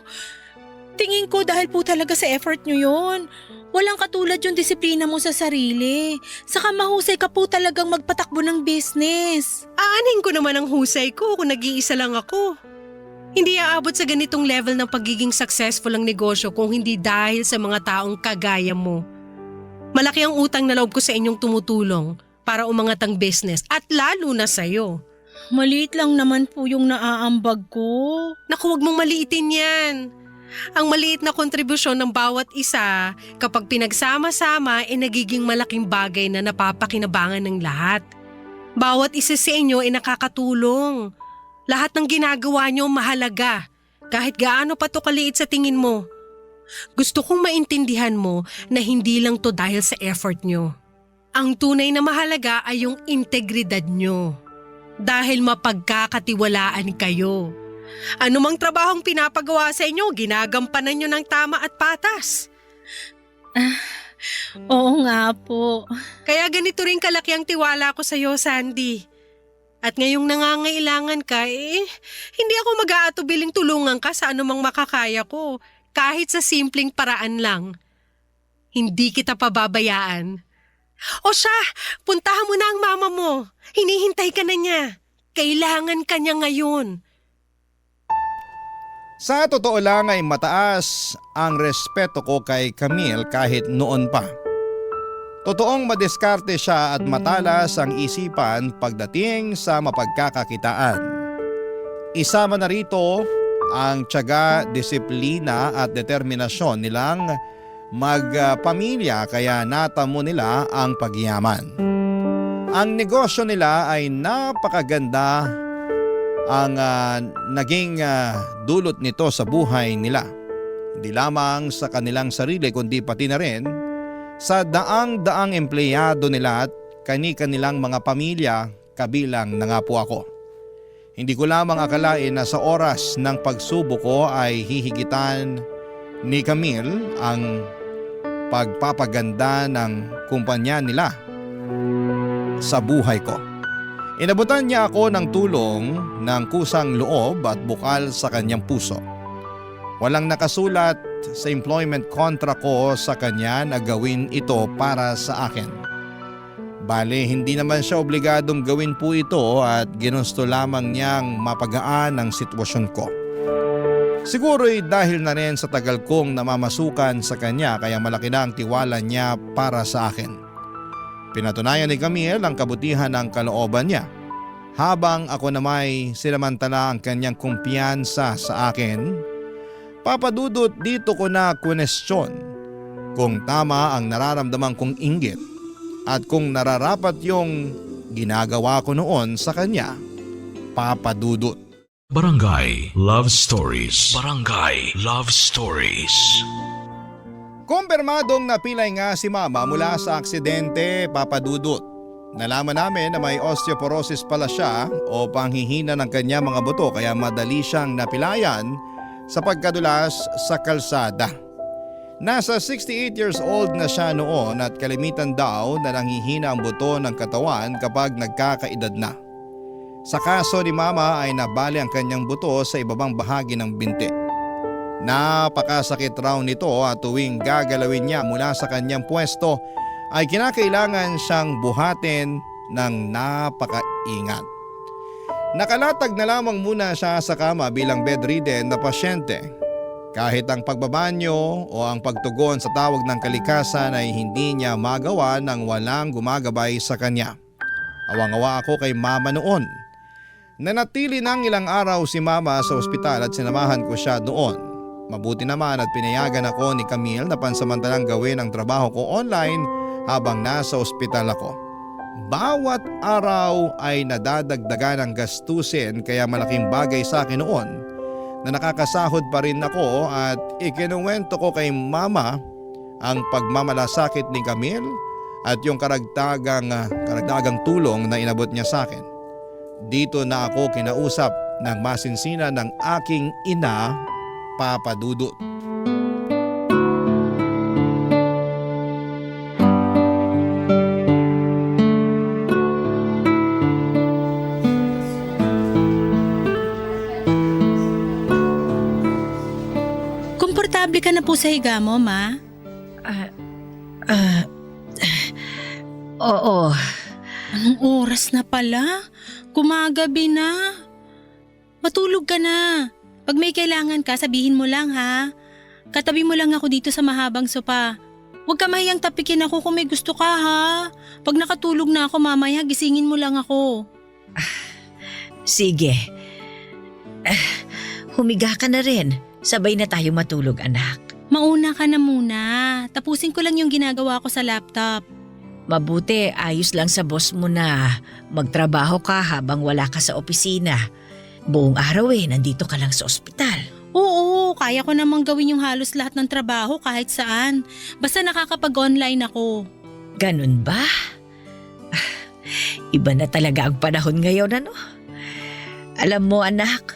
Tingin ko dahil po talaga sa effort nyo yun. Walang katulad yung disiplina mo sa sarili. Saka mahusay ka po talagang magpatakbo ng business.
Aanin ko naman ang husay ko kung nag-iisa lang ako. Hindi aabot sa ganitong level ng pagiging successful ang negosyo kung hindi dahil sa mga taong kagaya mo. Malaki ang utang na loob ko sa inyong tumutulong para umangat ang business at lalo na sa'yo.
Maliit lang naman po yung naaambag ko.
Naku, huwag mong maliitin yan. Ang maliit na kontribusyon ng bawat isa kapag pinagsama-sama ay nagiging malaking bagay na napapakinabangan ng lahat. Bawat isa sa inyo ay nakakatulong. Lahat ng ginagawa nyo mahalaga, kahit gaano pa to kaliit sa tingin mo. Gusto kong maintindihan mo na hindi lang to dahil sa effort nyo. Ang tunay na mahalaga ay yung integridad nyo. Dahil mapagkakatiwalaan kayo. Anumang trabahong pinapagawa sa inyo, ginagampanan nyo ng tama at patas.
Oo nga po.
Kaya ganito rin kalaki ang tiwala ko sa iyo, Sandy. At ngayong nangangailangan ka, hindi ako mag-aatubiling tulungan ka sa anumang makakaya ko, kahit sa simpleng paraan lang. Hindi kita pababayaan. O siya, puntahan mo na ang mama mo. Hinihintay ka na niya. Kailangan ka niya ngayon.
Sa totoo lang ay mataas ang respeto ko kay Camille kahit noon pa. Totoong madiskarte siya at matalas ang isipan pagdating sa mapagkakakitaan. Isama na rito ang tiyaga, disiplina at determinasyon nilang magpamilya kaya natamo nila ang pagyaman. Ang negosyo nila ay napakaganda ang naging dulot nito sa buhay nila. Hindi lamang sa kanilang sarili kundi pati na rin sa daang-daang empleyado nila at kani-kanilang mga pamilya, kabilang na nga po ako. Hindi ko lamang akalain na sa oras ng pagsubok ko ay hihigitan ni Camille ang pagpapaganda ng kumpanya nila sa buhay ko. Inabutan niya ako ng tulong ng kusang loob at bukal sa kanyang puso. Walang nakasulat sa employment contract ko sa kanya na gawin ito para sa akin. Bale, hindi naman siya obligadong gawin po ito at ginusto lamang niyang mapagaan ang sitwasyon ko. Siguro'y dahil na rin sa tagal kong namamasukan sa kanya kaya malaki na ang tiwala niya para sa akin. Pinatunayan ni Camille ang kabutihan ng kalooban niya. Habang ako na may sinamantala ang kanyang kumpiyansa sa akin, papadudot dito ko na kwestiyon kung tama ang nararamdaman kong inggit at kung nararapat yung ginagawa ko noon sa kanya, papadudot.
Barangay Love Stories. Barangay Love Stories.
Kumpirmadong napilay nga si mama mula sa aksidente, papadudot. Nalaman namin na may osteoporosis pala siya o panghihina ng kanya mga buto kaya madali siyang napilayan sa pagkadulas sa kalsada. Nasa 68 years old na siya noon at kalimitan daw na nanghihina ang buto ng katawan kapag nagkakaedad na. Sa kaso ni mama ay nabali ang kanyang buto sa ibabang bahagi ng binti. Napakasakit raw nito at tuwing gagalawin niya mula sa kanyang pwesto ay kinakailangan siyang buhatin ng napakaingat. Nakalatag na lamang muna siya sa kama bilang bedridden na pasyente. Kahit ang pagbabanyo o ang pagtugon sa tawag ng kalikasan ay hindi niya magawa nang walang gumagabay sa kanya. Awang-awa ako kay mama noon. Nanatili ng ilang araw si mama sa ospital at sinamahan ko siya doon. Mabuti naman at pinayagan ako ni Camille na pansamantalang gawin ang trabaho ko online habang nasa ospital ako. Bawat araw ay nadadagdagan ng gastusin kaya malaking bagay sa akin noon na nakakasahod pa rin ako at ikinuwento ko kay mama ang pagmamalasakit ni Camille at yung karagdagang tulong na inabot niya sa akin. Dito na ako kinausap ng masinsina ng aking ina, Papa Dudut.
Komportable ka na po sa higa mo, ma?
Oo.
Anong oras na pala? Gumagabi na. Matulog ka na. Pag may kailangan ka, sabihin mo lang ha. Katabi mo lang ako dito sa mahabang sopa. Huwag ka mahiyang tapikin ako kung may gusto ka ha. Pag nakatulog na ako mamaya, gisingin mo lang ako.
Sige. Humiga ka na rin. Sabay na tayo matulog, anak.
Mauna ka na muna. Tapusin ko lang yung ginagawa ko sa laptop.
Mabuti, ayos lang sa boss mo na magtrabaho ka habang wala ka sa opisina. Buong araw nandito ka lang sa ospital.
Oo, kaya ko namang gawin yung halos lahat ng trabaho kahit saan. Basta nakakapag-online ako.
Ganun ba? Iba na talaga ang panahon ngayon, ano? Alam mo anak,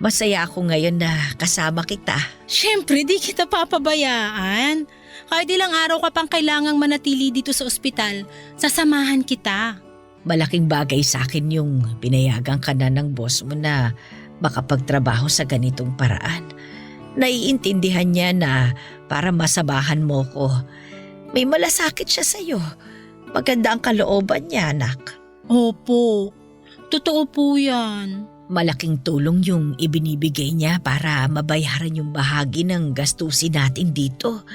masaya ako ngayon na kasama kita.
Siyempre, di kita papabayaan. Kahit ilang araw ka pang kailangang manatili dito sa ospital, sasamahan kita.
Malaking bagay sa akin yung pinayagan ka na ng boss mo na makapagtrabaho sa ganitong paraan. Naiintindihan niya na para masabahan mo ko. May malasakit siya sa'yo. Maganda ang kalooban niya, anak.
Opo, totoo po yan.
Malaking tulong yung ibinibigay niya para mabayaran yung bahagi ng gastusin natin dito.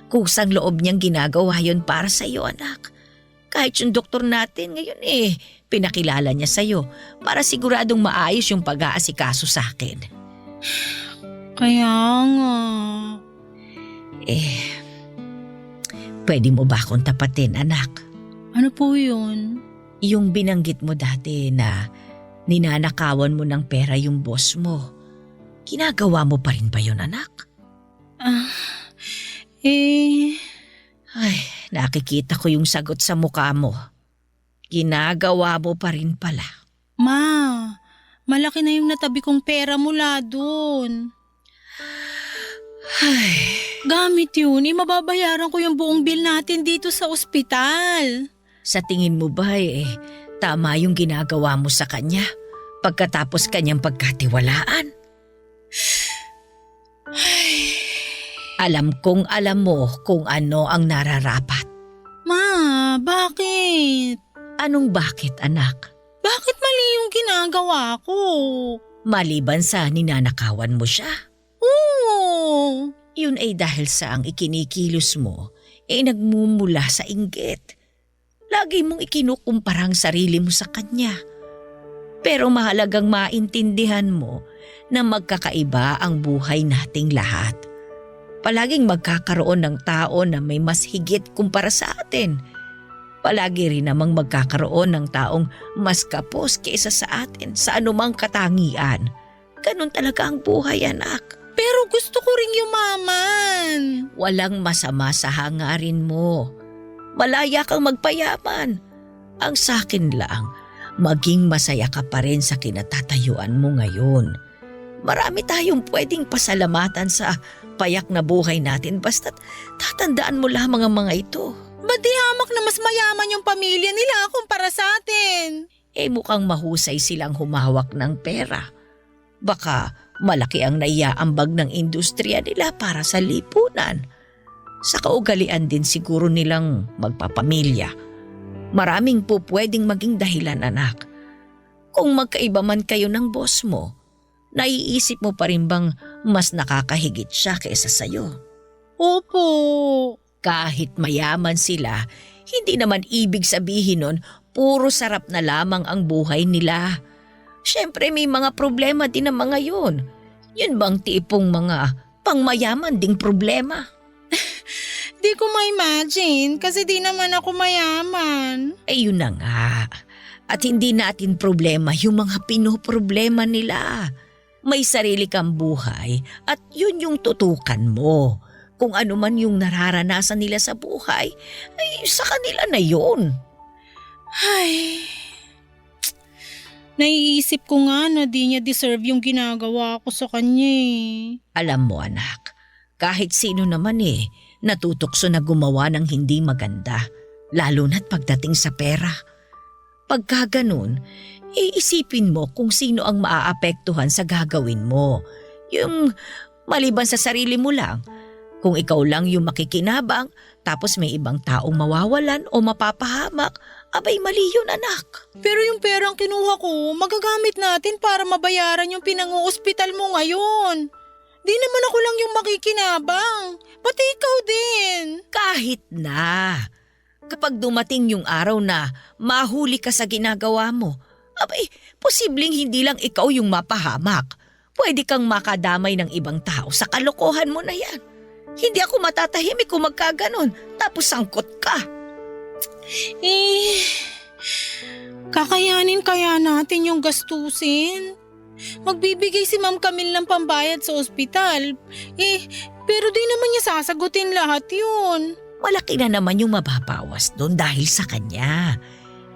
Kusang loob niyang ginagawa yon para sa iyo, anak. Kahit yung doktor natin ngayon pinakilala niya sa iyo para siguradong maayos yung pag-aasikaso sa akin.
Kaya nga.
Pwede mo ba akong tapatin, anak?
Ano po yun?
Yung binanggit mo dati na ninanakawan mo ng pera yung boss mo. Ginagawa mo pa rin ba yun, anak? Ay, nakikita ko yung sagot sa mukha mo. Ginagawa mo pa rin pala.
Ma, malaki na yung natabi kong pera mula dun.
Ay,
Gamit yun, mababayaran ko yung buong bill natin dito sa ospital.
sa tingin mo ba tama yung ginagawa mo sa kanya pagkatapos kanyang pagkatiwalaan? Alam kong alam mo kung ano ang nararapat.
Ma, bakit?
Anong bakit, anak?
Bakit mali yung ginagawa ko?
Maliban sa ninanakawan mo siya.
Oo.
Yun ay dahil sa ang ikinikilos mo nagmumula sa inggit. Lagi mong ikinukumpara ang sarili mo sa kanya. Pero mahalagang maintindihan mo na magkakaiba ang buhay nating lahat. Palaging magkakaroon ng tao na may mas higit kumpara sa atin. Palagi rin namang magkakaroon ng taong mas kapos kaysa sa atin sa anumang katangian. Ganon talaga ang buhay, anak.
Pero gusto ko ring yumaman.
Walang masama sa hangarin mo. Malaya kang magpayaman. Ang sakin lang, maging masaya ka pa rin sa kinatatayuan mo ngayon. Marami tayong pwedeng pasalamatan sa payak na buhay natin basta't tatandaan mo lamang ang mga ito.
Ba't di hamak na mas mayaman yung pamilya nila kumpara sa atin?
Mukhang mahusay silang humawak ng pera. Baka malaki ang naiaambag ng industriya nila para sa lipunan. Sa kaugalian din siguro nilang magpapamilya. Maraming po pwedeng maging dahilan, anak. Kung magkaiba man kayo ng boss mo, naiisip mo pa rin bang mas nakakahigit siya kaysa sa'yo?
Opo.
Kahit mayaman sila, hindi naman ibig sabihin nun puro sarap na lamang ang buhay nila. Siyempre may mga problema din ang mga yun. Yun bang tipong mga pangmayaman ding problema?
Di ko ma-imagine kasi di naman ako mayaman.
Yun na nga. At hindi natin problema yung mga pinoproblema nila. May sarili kang buhay at yun yung tutukan mo. Kung ano man yung nararanasan nila sa buhay, sa kanila na yun.
Ay, naiisip ko nga na di niya deserve yung ginagawa ko sa kanya eh.
Alam mo anak, kahit sino naman natutokso na gumawa ng hindi maganda, lalo na't pagdating sa pera. Pagka ganun, iisipin mo kung sino ang maaapektuhan sa gagawin mo. Yung maliban sa sarili mo lang. Kung ikaw lang yung makikinabang, tapos may ibang taong mawawalan o mapapahamak, abay mali yun anak.
Pero yung perang kinuha ko, magagamit natin para mabayaran yung pinang-oospital mo ngayon. Di naman ako lang yung makikinabang, pati ikaw din.
Kahit na. Kapag dumating yung araw na mahuli ka sa ginagawa mo, abay posibleng hindi lang ikaw yung mapahamak. Pwede kang makadamay ng ibang tao sa kalokohan mo na yan. Hindi ako matatahimik kung magkaganon, tapos sangkot ka.
Kakayanin kaya natin yung gastusin? Magbibigay si Ma'am Camille ng pambayad sa ospital. Pero di naman niya sasagutin lahat yun.
Malaki na naman yung mababawas doon dahil sa kanya.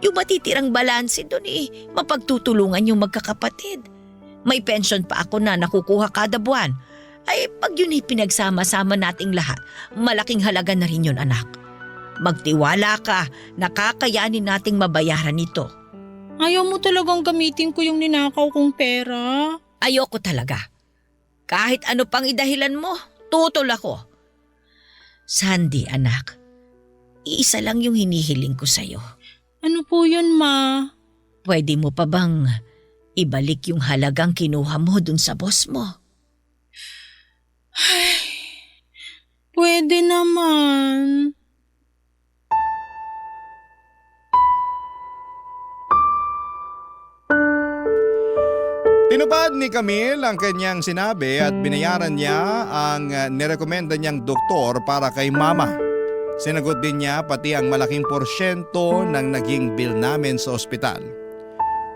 Yung matitirang balanse doon mapagtutulungan yung magkakapatid. May pension pa ako na nakukuha kada buwan. Ay pag yun pinagsama-sama nating lahat, malaking halaga na rin yun, anak. Magtiwala ka, nakakayanin nating mabayaran ito.
Ayaw mo talagang gamitin ko yung ninakaw kong pera.
Ayoko talaga. Kahit ano pang idahilan mo, tutol ako. Sandy, anak, iisa lang yung hinihiling ko sa'yo.
Ano po yun, Ma?
Pwede mo pa bang ibalik yung halagang kinuha mo dun sa boss mo?
Pwede naman.
Tinupad ni Camille ang kanyang sinabi at binayaran niya ang nirekomenda niyang doktor para kay mama. Sinagot din niya pati ang malaking porsyento ng naging bill namin sa ospital.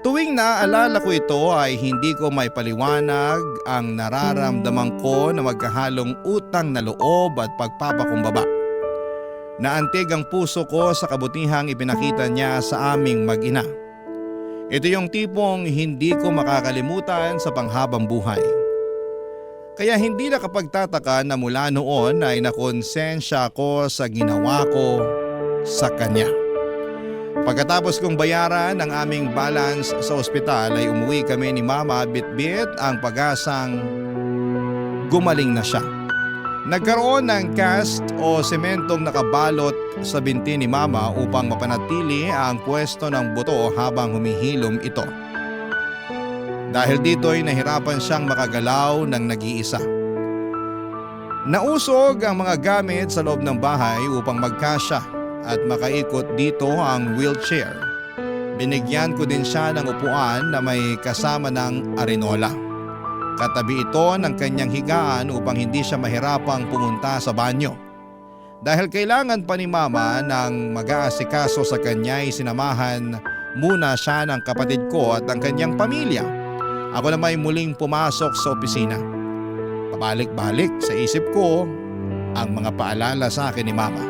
Tuwing naaalala ko ito ay hindi ko may paliwanag ang nararamdaman ko na magkahalong utang na loob at pagpapakumbaba. Naantig ang puso ko sa kabutihang ipinakita niya sa aming mag-ina. Ito yung tipong hindi ko makakalimutan sa panghabang buhay. Kaya hindi nakapagtataka na mula noon ay nakonsensya ko sa ginawa ko sa kanya. Pagkatapos kong bayaran ang aming balance sa ospital ay umuwi kami ni Mama bit-bit ang pag-asang gumaling na siya. Nagkaroon ng cast o sementong nakabalot sa binti ni Mama upang mapanatili ang pwesto ng buto habang humihilom ito. Dahil dito ay nahirapan siyang makagalaw ng nag-iisa. Nausog ang mga gamit sa loob ng bahay upang magkasya at makaikot dito ang wheelchair. Binigyan ko din siya ng upuan na may kasama ng arenola. Katabi ito ng kanyang higaan upang hindi siya mahirapang pumunta sa banyo. Dahil kailangan pa ni Mama ng mag-aasikaso sa kanya ay sinamahan muna siya ng kapatid ko at ang kanyang pamilya. Ako na may muling pumasok sa opisina. Pabalik-balik sa isip ko ang mga paalala sa akin ni Mama.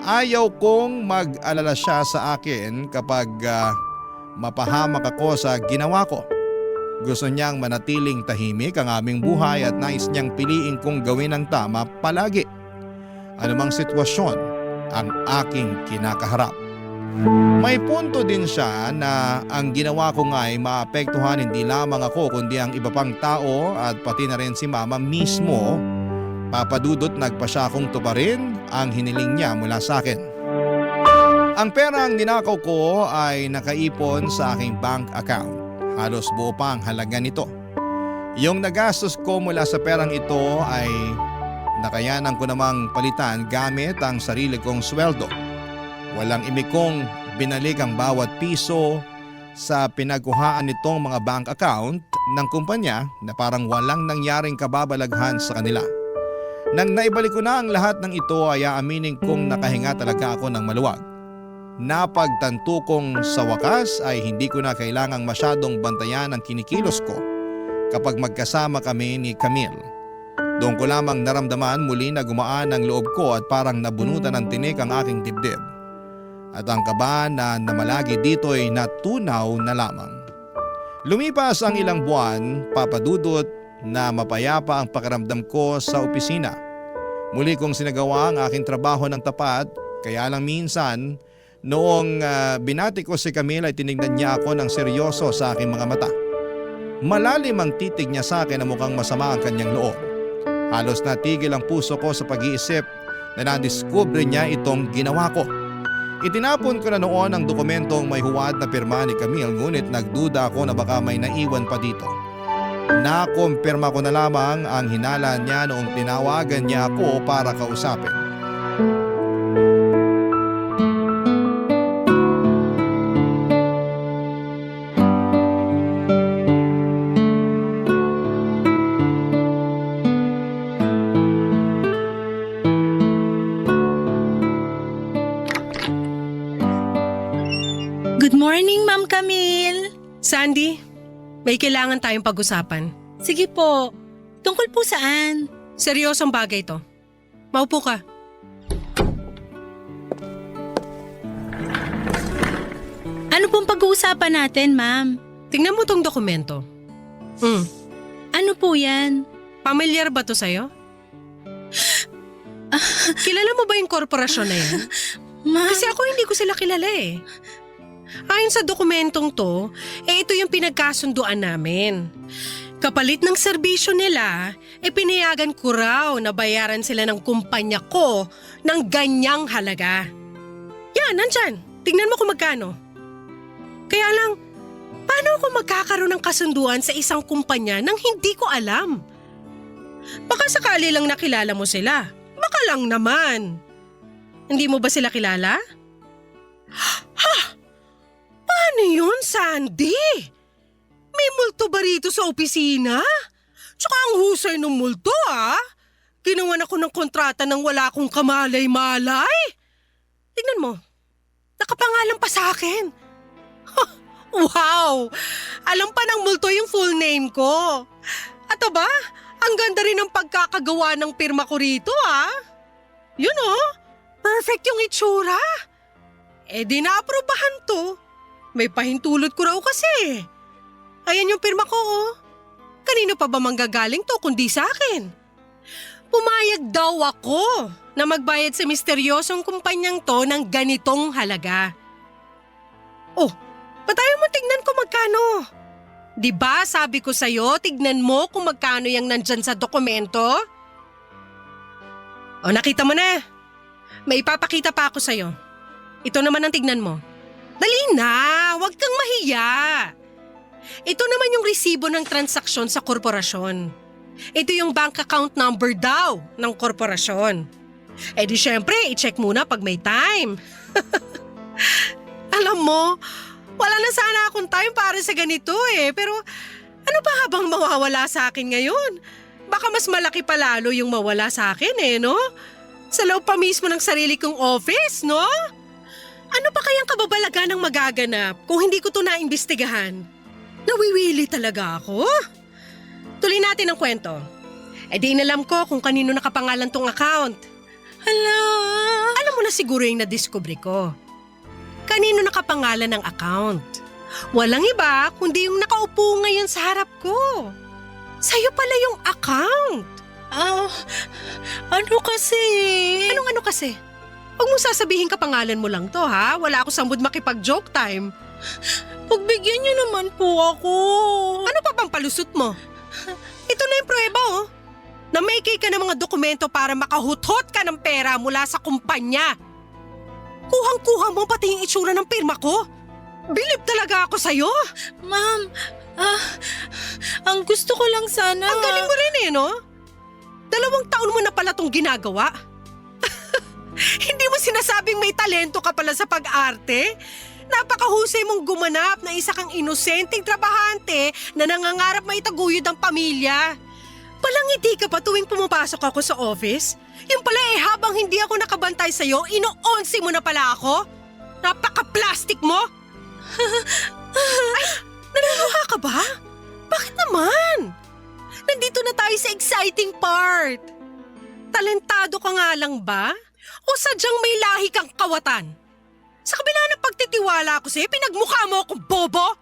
Ayaw kong mag-alala siya sa akin kapag mapahamak ako sa ginawa ko. Gusto niyang manatiling tahimik ang aming buhay at nais niyang piliin kong gawin ang tama palagi. Anumang sitwasyon ang aking kinakaharap. May punto din siya na ang ginawa ko nga ay maapektuhan hindi lamang ako kundi ang iba pang tao at pati na rin si Mama mismo. Papadudot nagpa siya akong tuparin ang hiniling niya mula sa akin. Ang perang ninakaw ko ay nakaipon sa aking bank account. Halos buo pa ang halaga nito. Yung nagastos ko mula sa perang ito ay nakayanan ko namang palitan gamit ang sarili kong sweldo. Walang imikong binalik ang bawat piso sa pinagkuhaan nitong mga bank account ng kumpanya na parang walang nangyaring kababalaghan sa kanila. Nang naibalik ko na ang lahat ng ito ay aaminin kong nakahinga talaga ako ng maluwag. Napagtanto kong sa wakas ay hindi ko na kailangang masyadong bantayan ang kinikilos ko kapag magkasama kami ni Camille. Doon ko lamang naramdaman muli na gumaan ang loob ko at parang nabunutan ng tinik ang aking dibdib. At ang kaba na namalagi dito ay natunaw na lamang. Lumipas ang ilang buwan, papadudot na mapayapa ang pakiramdam ko sa opisina. Muli kong sinagawa ang aking trabaho ng tapat, kaya lang minsan noong binati ko si Camille ay tinignan niya ako ng seryoso sa aking mga mata. Malalim ang titig niya sa akin na mukhang masama ang kanyang loob. Halos natigil ang puso ko sa pag-iisip na nadiskubre niya itong ginawa ko. Itinapon ko na noon ang dokumentong may huwad na pirma ni Camille ngunit nagduda ako na baka may naiwan pa dito. Nakumpirma ko na lamang ang hinala niya noong tinawagan niya ako para kausapin.
Good morning, Ma'am Camille.
Sandy, may kailangan tayong pag-usapan.
Sige po. Tungkol po saan?
Seryosong bagay to. Maupo ka.
Ano pong pag-uusapan natin, ma'am?
Tingnan mo tong dokumento.
Ano po yan?
Pamilyar ba to sa'yo? Kilala mo ba yung korporasyon na yan?
Ma'am,
Kasi ako hindi ko sila kilala eh. Ayon sa dokumentong to, ito yung pinagkasunduan namin. Kapalit ng serbisyo nila, pinayagan ko raw na bayaran sila ng kumpanya ko ng ganyang halaga. Yan, nandyan. Tingnan mo kung magkano. Kaya lang, paano ako magkakaroon ng kasunduan sa isang kumpanya nang hindi ko alam? Baka sakali lang nakilala mo sila. Baka lang naman. Hindi mo ba sila kilala? Ha? Paano yun, Sandy? May multo ba rito sa opisina? Tsaka ang husay ng multo, ah. Ginawan ako ng kontrata nang wala akong kamalay-malay. Tignan mo. Nakapangalan pa sa akin. Wow! Alam pa ng multo yung full name ko. At aba, ang ganda rin ng pagkakagawa ng pirma ko rito, ah. Yun oh, perfect yung itsura. Di na-aprobahan to. May pahintulot ko raw kasi. Ayan yung pirma ko, oh. Kanino pa ba manggagaling to kundi sa akin? Pumayag daw ako na magbayad sa misteryosong kumpanyang to ng ganitong halaga. Oh, patayo mo tignan kung magkano. Diba sabi ko sa'yo, tignan mo kung magkano yung nandyan sa dokumento? O nakita mo na. May ipapakita pa ako sa'yo. Ito naman ang tignan mo. Dali na, huwag kang mahiya. Ito naman yung resibo ng transaksyon sa korporasyon. Ito yung bank account number daw ng korporasyon. Di syempre, i-check muna pag may time. Alam mo, wala na sana akong time para sa ganito eh. Pero ano pa habang mawawala sa akin ngayon? Baka mas malaki pa lalo yung mawala sa akin eh, no? Sa loob pa mismo ng sarili kong office, no? Ano pa kayang kababalagan ng magaganap kung hindi ko to naimbestigahan? Nawiwili talaga ako. Tuloy natin ang kwento. Di inalam ko kung kanino nakapangalan tong account. Hala! Alam mo na siguro yung nadiskubre ko. Kanino nakapangalan ng account? Walang iba kundi yung nakaupo ngayon sa harap ko. Sa'yo pala yung account.
Ano kasi?
Anong ano kasi? Huwag mo sasabihin kapangalan mo lang to ha. Wala ako sa mood makipag-joke time.
Pagbigyan niyo naman po ako.
Ano pa bang palusot mo? Ito na yung prueba oh. Na-make ka ng mga dokumento para makahuthot ka ng pera mula sa kumpanya. Kuhang-kuha mo pati yung itsura ng pirma ko. Bilib talaga ako sa'yo.
Ma'am, ang gusto ko lang sana…
Ang galing mo rin eh, no? 2 taon mo na pala tong ginagawa. Hindi mo sinasabing may talento ka pala sa pag-arte? Napakahusay mong gumanap na isa kang inosenteng trabahante na nangangarap maitaguyod ang pamilya. Palangiti ka pa tuwing pumapasok ako sa office? Yung pala habang hindi ako nakabantay sa'yo, ino-onsi mo na pala ako? Napaka-plastic mo? Ay, naluluha ka ba? Bakit naman? Nandito na tayo sa exciting part. Talentado ka nga lang ba? O sadyang may lahi kang kawatan? Sa kabila ng pagtitiwala ko sa'yo, pinagmukha mo akong bobo?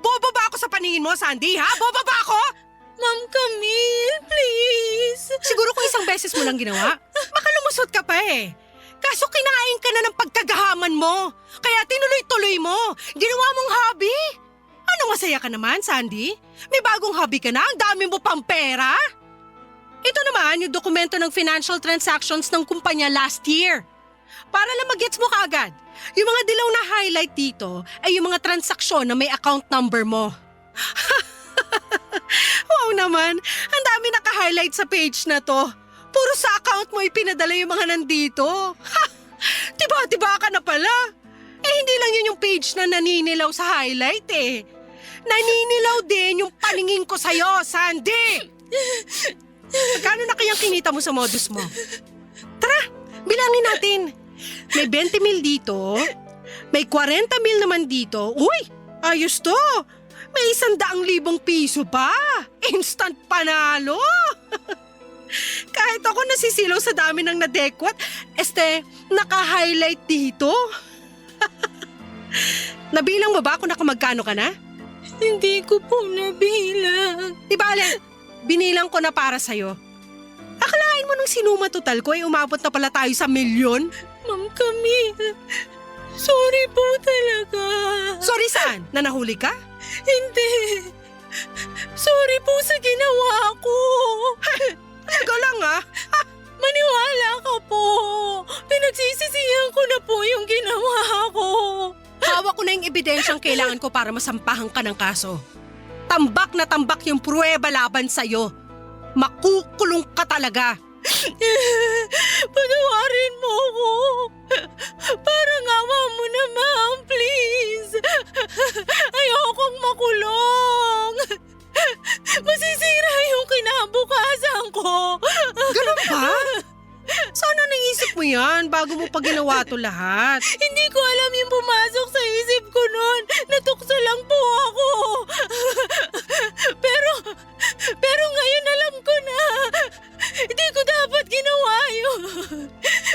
Bobo ba ako sa paningin mo, Sandy, ha? Bobo ba ako?
Ma'am Camille, please.
Siguro kung isang beses mo lang ginawa, baka lumusot ka pa eh. Kaso kinain ka na ng pagkagahaman mo. Kaya tinuloy-tuloy mo. Ginawa mong hobby. Ano masaya ka naman, Sandy? May bagong hobby ka na? Ang dami mo pang pera? Ito naman yung dokumento ng financial transactions ng kumpanya last year. Para lang mag-gets mo kaagad. Yung mga dilaw na highlight dito ay yung mga transaksyon na may account number mo. Wow naman, ang dami naka-highlight sa page na to. Puro sa account mo ipinadala yung mga nandito. Ha! Tiba-tiba ka na pala. Hindi lang yun yung page na naninilaw sa highlight eh. Naninilaw din yung paningin ko sa'yo, Sandy! Magkano na kayang kinita mo sa modus mo? Tara, bilangin natin. May 20 mil dito, may 40 mil naman dito. Uy, ayos to! May 100,000 piso pa! Instant panalo! Kahit ako nasisilaw sa dami ng nadekwat, naka-highlight dito. Nabilang mo ba kung nakamagkano ka na?
Hindi ko po nabilang.
Di bale, binilang ko na para sa'yo. Akalain mo nung sinuma total ko ay umabot na pala tayo sa 1,000,000?
Ma'am Camille, sorry po talaga.
Sorry saan? Na nahuli ka?
Hindi. Sorry po sa ginawa ko.
Talaga lang ah.
Maniwala ka po. Pinagsisisihan ko na po yung ginawa ko.
Hawak ko na yung ebidensyang kailangan ko para masampahan ka ng kaso. Tambak na tambak yung pruweba laban sa'yo. Makukulong ka talaga.
Patawarin mo ko. Parang awa mo na, ma'am, please. Ayokong makulong. Masisira yung kinabukasan ko.
Ganun ba? Sana naisip mo yan bago mo pa ginawa to lahat.
Hindi ko alam yung pumasok sa isip ko noon. Natukso lang po ako. Pero ngayon alam ko na. Hindi ko dapat ginawa yun.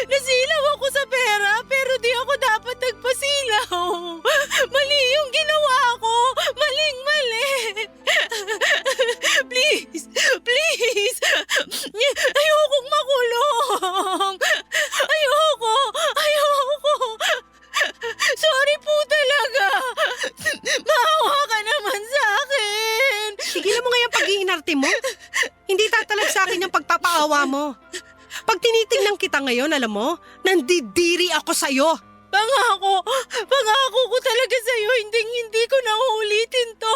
Nasilaw ako sa pera pero di ako dapat nagpasilaw. Mali yung ginawa ko. Maling-mali. Please. Ayokong makulong. Ayoko. Sorry po talaga. Maawa ka naman sa akin.
Tigilan mo nga yung pag-iinarte mo. Hindi tatalag sa akin yung pagpapaawa mo. Pag tinitingnan kita ngayon, alam mo, nandidiri ako sa'yo.
Pangako ko talaga sa'yo, hindi ko na uulitin to.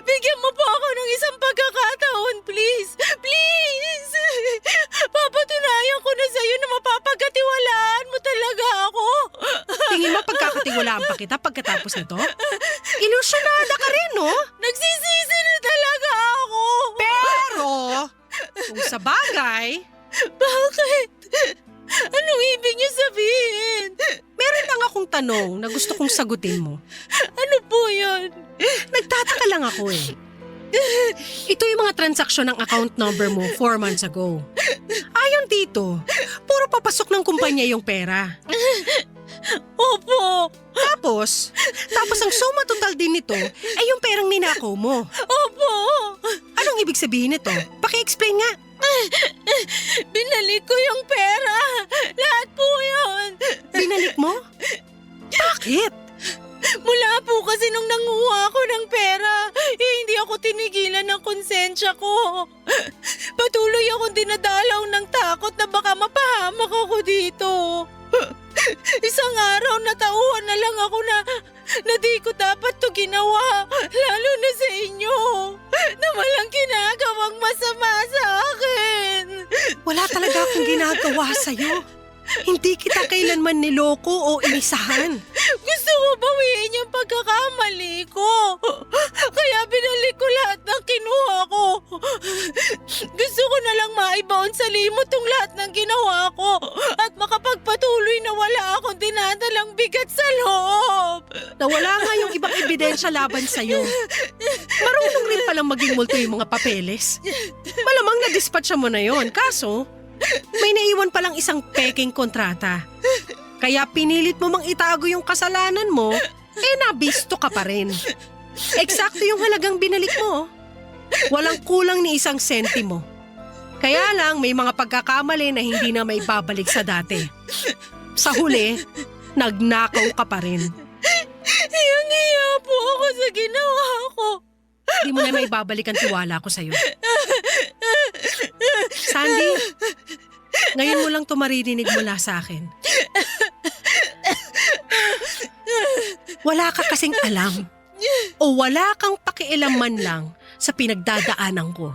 Bigyan mo po ako ng isang pagkakataon, please. Please! Papatunayan ko na sa'yo na mapapagkatiwalaan mo talaga ako.
Tingin mo pagkakatiwalaan pa kita pagkatapos nito? Ilusyonada ka rin, no?
Nagsisisi na talaga ako.
Pero, kung sa bagay,
Bakit? Anong ibig niyo sabihin?
meron lang akong tanong na gusto kong sagutin mo.
Ano po yun?
Nagtataka lang ako eh. Ito yung mga transaksyon ng account number mo 4 months ago. Ayon dito, puro papasok ng kumpanya yung pera.
Opo.
Tapos ang suma total din nito ay yung perang ninakaw mo.
Opo.
Anong ibig sabihin nito? Paki-explain nga.
Binalik ko yung pera. Lahat po yun.
Binalik mo? Bakit?
Mula po kasi nung nanguha ako ng pera, hindi ako tinigilan ng konsensya ko. Patuloy akong dinadalaw ng takot na baka mapahamak ako dito. Isang araw natauhan na lang ako na di ko dapat to ginawa, lalo na sa inyo, na walang ginagawang masama sa akin.
Wala talaga akong ginagawa sa'yo. Hindi kita kailanman niloko o inisahan.
Gusto ko bawiin yung pagkakamali ko. Kaya binalik ko lahat ng kinuha ko. Gusto ko na lang maibaon sa limot tong lahat ng ginawa ko at makapagpatuloy na wala akong dinadalang bigat sa loob.
Nawala nga yung ibang ebidensya laban sa'yo. Marunong rin palang maging multo yung mga papeles. Malamang na-dispatcha mo na yon. Kaso, may naiwan palang isang peking kontrata. Kaya pinilit mo mang itago yung kasalanan mo, nabisto ka pa rin. Eksakto yung halagang binalik mo. Walang kulang ni isang sentimo. Kaya lang may mga pagkakamali na hindi na may babalik sa dati. Sa huli, nagnakaw ka pa rin.
Hiyang-hiya po ako sa ginawa ko.
Di mo na may babalik ang tiwala ko sa'yo. Sandy, ngayon mo lang ito maririnig mula sa akin. Wala ka kasing alam o wala kang pakialam man lang sa pinagdadaanan ko.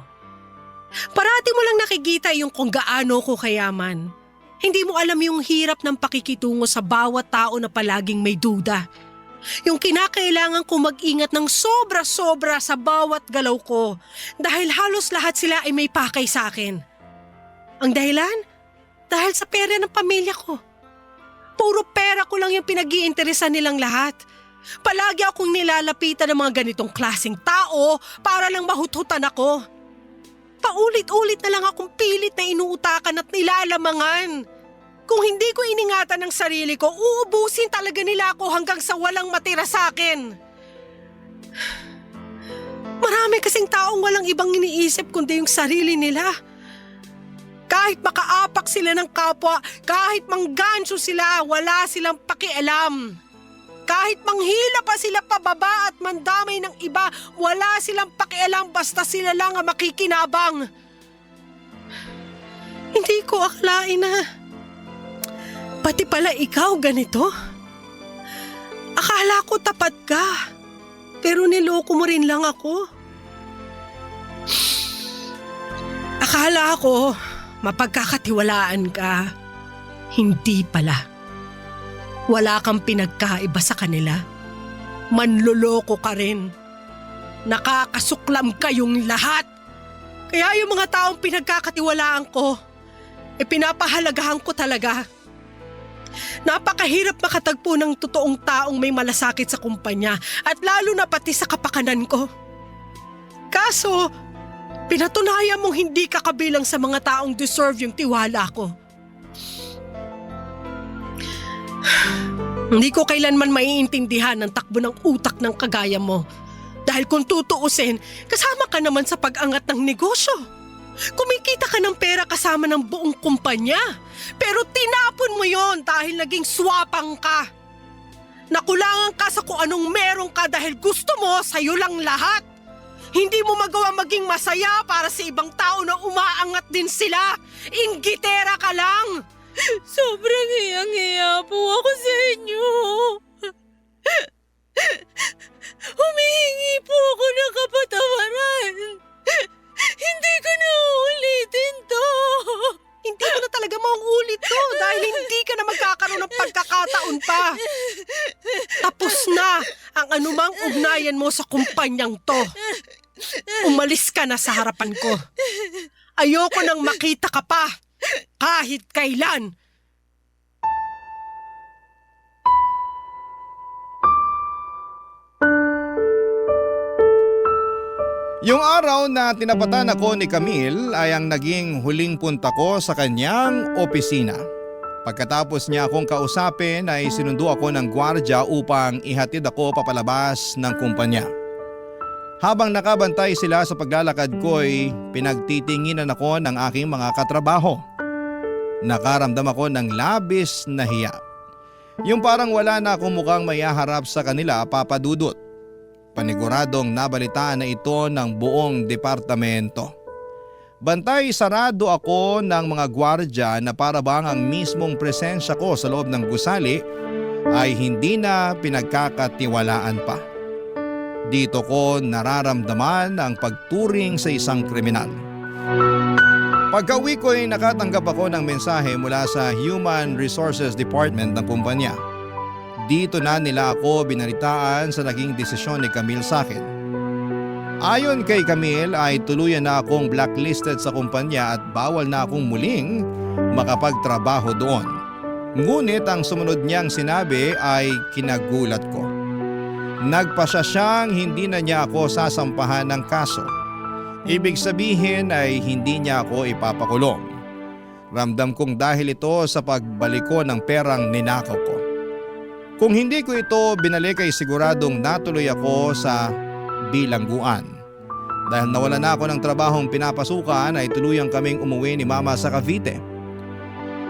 Parati mo lang nakikita yung kung gaano ko kayaman. Hindi mo alam yung hirap ng pakikitungo sa bawat tao na palaging may duda. Yung kinakailangan ko mag-ingat ng sobra-sobra sa bawat galaw ko dahil halos lahat sila ay may pakay sa akin. Ang dahilan? Dahil sa pera ng pamilya ko. Puro pera ko lang yung pinag-iinteresan nilang lahat. Palagi akong nilalapitan ng mga ganitong klaseng tao para lang mahuthutan ako. Paulit-ulit na lang akong pilit na inuutakan at nilalamangan. Kung hindi ko iningatan ang sarili ko, uubusin talaga nila ako hanggang sa walang matira sa akin. Marami kasing taong walang ibang iniisip kundi yung sarili nila. Kahit makaapak sila ng kapwa, kahit manggansyo sila, wala silang pakialam. Kahit manghila pa sila pababa at mandamay ng iba, wala silang pakialam basta sila lang ang makikinabang. Hindi ko akalain na pati pala ikaw ganito. Akala ko tapat ka, pero niloko mo rin lang ako. Akala ko mapagkakatiwalaan ka. Hindi pala. Wala kang pinagkaiba sa kanila. Manloloko ka rin. Nakakasuklam kayong lahat. Kaya yung mga taong pinagkakatiwalaan ko, pinapahalagahan ko talaga. Napakahirap makatagpo ng totoong taong may malasakit sa kumpanya at lalo na pati sa kapakanan ko. Kaso, pinatunayan mong hindi ka kabilang sa mga taong deserve yung tiwala ko. Hindi ko kailanman maiintindihan ang takbo ng utak ng kagaya mo. Dahil kung tutuusin, kasama ka naman sa pag-angat ng negosyo. Kumikita ka ng pera kasama ng buong kumpanya. Pero tinapon mo yon dahil naging swapang ka. Nakulangan ka sa kung anong meron ka dahil gusto mo sa'yo lang lahat. Hindi mo magawa maging masaya para sa ibang tao na umaangat din sila. Inggitera ka lang.
Sobrang hiyang-hiya po ako sa inyo. Humihingi po ako ng kapatawaran. Hindi ko na uulitin to.
Hindi mo na talaga mauulit to dahil hindi ka na magkakaroon ng pagkakataon pa. Tapos na ang anumang ugnayan mo sa kumpanyang to. Umalis ka na sa harapan ko. Ayoko nang makita ka pa. Kahit kailan.
Yung araw na tinapatan ako ni Camille ay ang naging huling punta ko sa kanyang opisina. Pagkatapos niya akong kausapin ay sinundo ako ng gwardya upang ihatid ako papalabas ng kumpanya. Habang nakabantay sila sa paglalakad ko'y pinagtitinginan ako ng aking mga katrabaho. Nakaramdam ako ng labis na hiya. Yung parang wala na akong mukhang mayaharap sa kanila, Papa Dudut. Paniguradong nabalitaan na ito ng buong departamento. Bantay sarado ako ng mga gwardya na para bang ang mismong presensya ko sa loob ng gusali ay hindi na pinagkakatiwalaan pa. Dito ko nararamdaman ang pagturing sa isang kriminal. Pagka-uwi ko ay nakatanggap ako ng mensahe mula sa Human Resources Department ng kumpanya. Dito na nila ako binalitaan sa naging desisyon ni Camille sa akin. Ayon kay Camille ay tuluyan na akong blacklisted sa kumpanya at bawal na akong muling makapagtrabaho doon. Ngunit ang sumunod niyang sinabi ay kinagulat ko. Nagpasya siyang hindi na niya ako sasampahan ng kaso. Ibig sabihin ay hindi niya ako ipapakulong. Ramdam kong dahil ito sa pagbalik ko ng perang ninakaw ko. Kung hindi ko ito binalik ay siguradong natuloy ako sa bilangguan. Dahil nawala na ako ng trabahong pinapasukan ay tuluyang kaming umuwi ni Mama sa Cavite.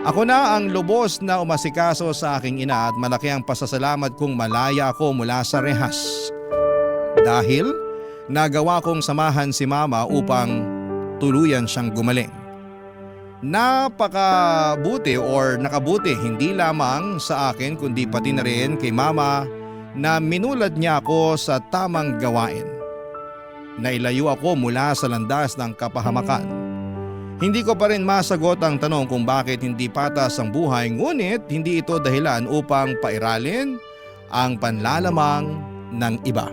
Ako na ang lubos na umasikaso sa aking ina at malaki ang pasasalamat kong malaya ako mula sa rehas. Dahil nagawa kong samahan si Mama upang tuluyan siyang gumaling. Napakabuti or nakabuti hindi lamang sa akin kundi pati na rin kay Mama na minulad niya ako sa tamang gawain. Nailayo ako mula sa landas ng kapahamakan. Hindi ko pa rin masagot ang tanong kung bakit hindi patas ang buhay, ngunit hindi ito dahilan upang pairalin ang panlalamang ng iba.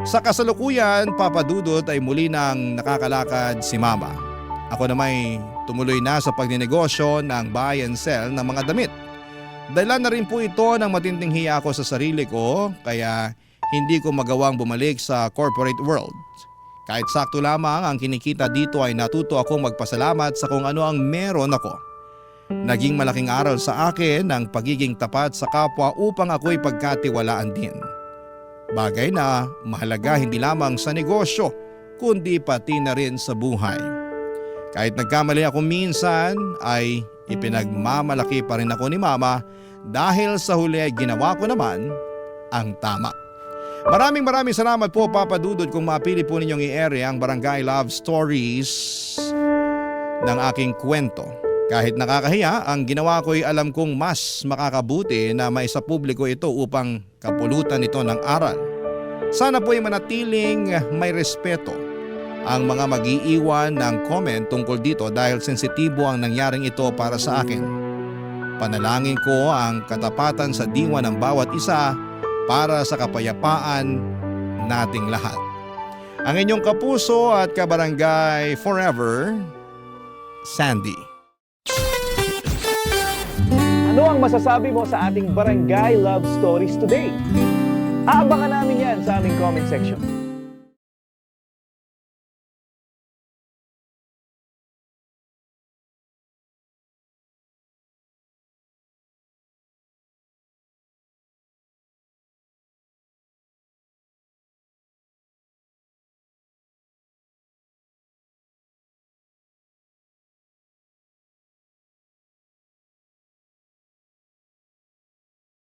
Sa kasalukuyan, Papa Dudut ay muli nang nakakalakad si Mama. Ako namay tumuloy na sa pagninegosyo ng buy and sell ng mga damit. Dahilan na rin po ito ng matinding hiya ako sa sarili ko kaya hindi ko magawang bumalik sa corporate world. Kahit sakto lamang ang kinikita dito ay natuto akong magpasalamat sa kung ano ang meron ako. Naging malaking aral sa akin ang pagiging tapat sa kapwa upang ako'y pagkatiwalaan din. Bagay na mahalaga hindi lamang sa negosyo kundi pati na rin sa buhay. Kahit nagkamali ako minsan ay ipinagmamalaki pa rin ako ni Mama dahil sa huli ay ginawa ko naman ang tama. Maraming salamat po Papa Dudut kung mapili po ninyong i-ere ang Barangay Love Stories ng aking kwento. Kahit nakakahiya, ang ginawa ko ay alam kong mas makakabuti na maisa publiko ito upang kapulutan ito ng aral. Sana po ay manatiling may respeto ang mga mag-iiwan ng comment tungkol dito dahil sensitibo ang nangyaring ito para sa akin. Panalangin ko ang katapatan sa diwa ng bawat isa para sa kapayapaan nating lahat. Ang inyong kapuso at kabarangay forever, Sandy.
Ano ang masasabi mo sa ating Barangay Love Stories today? Aabangan namin yan sa aming comment section.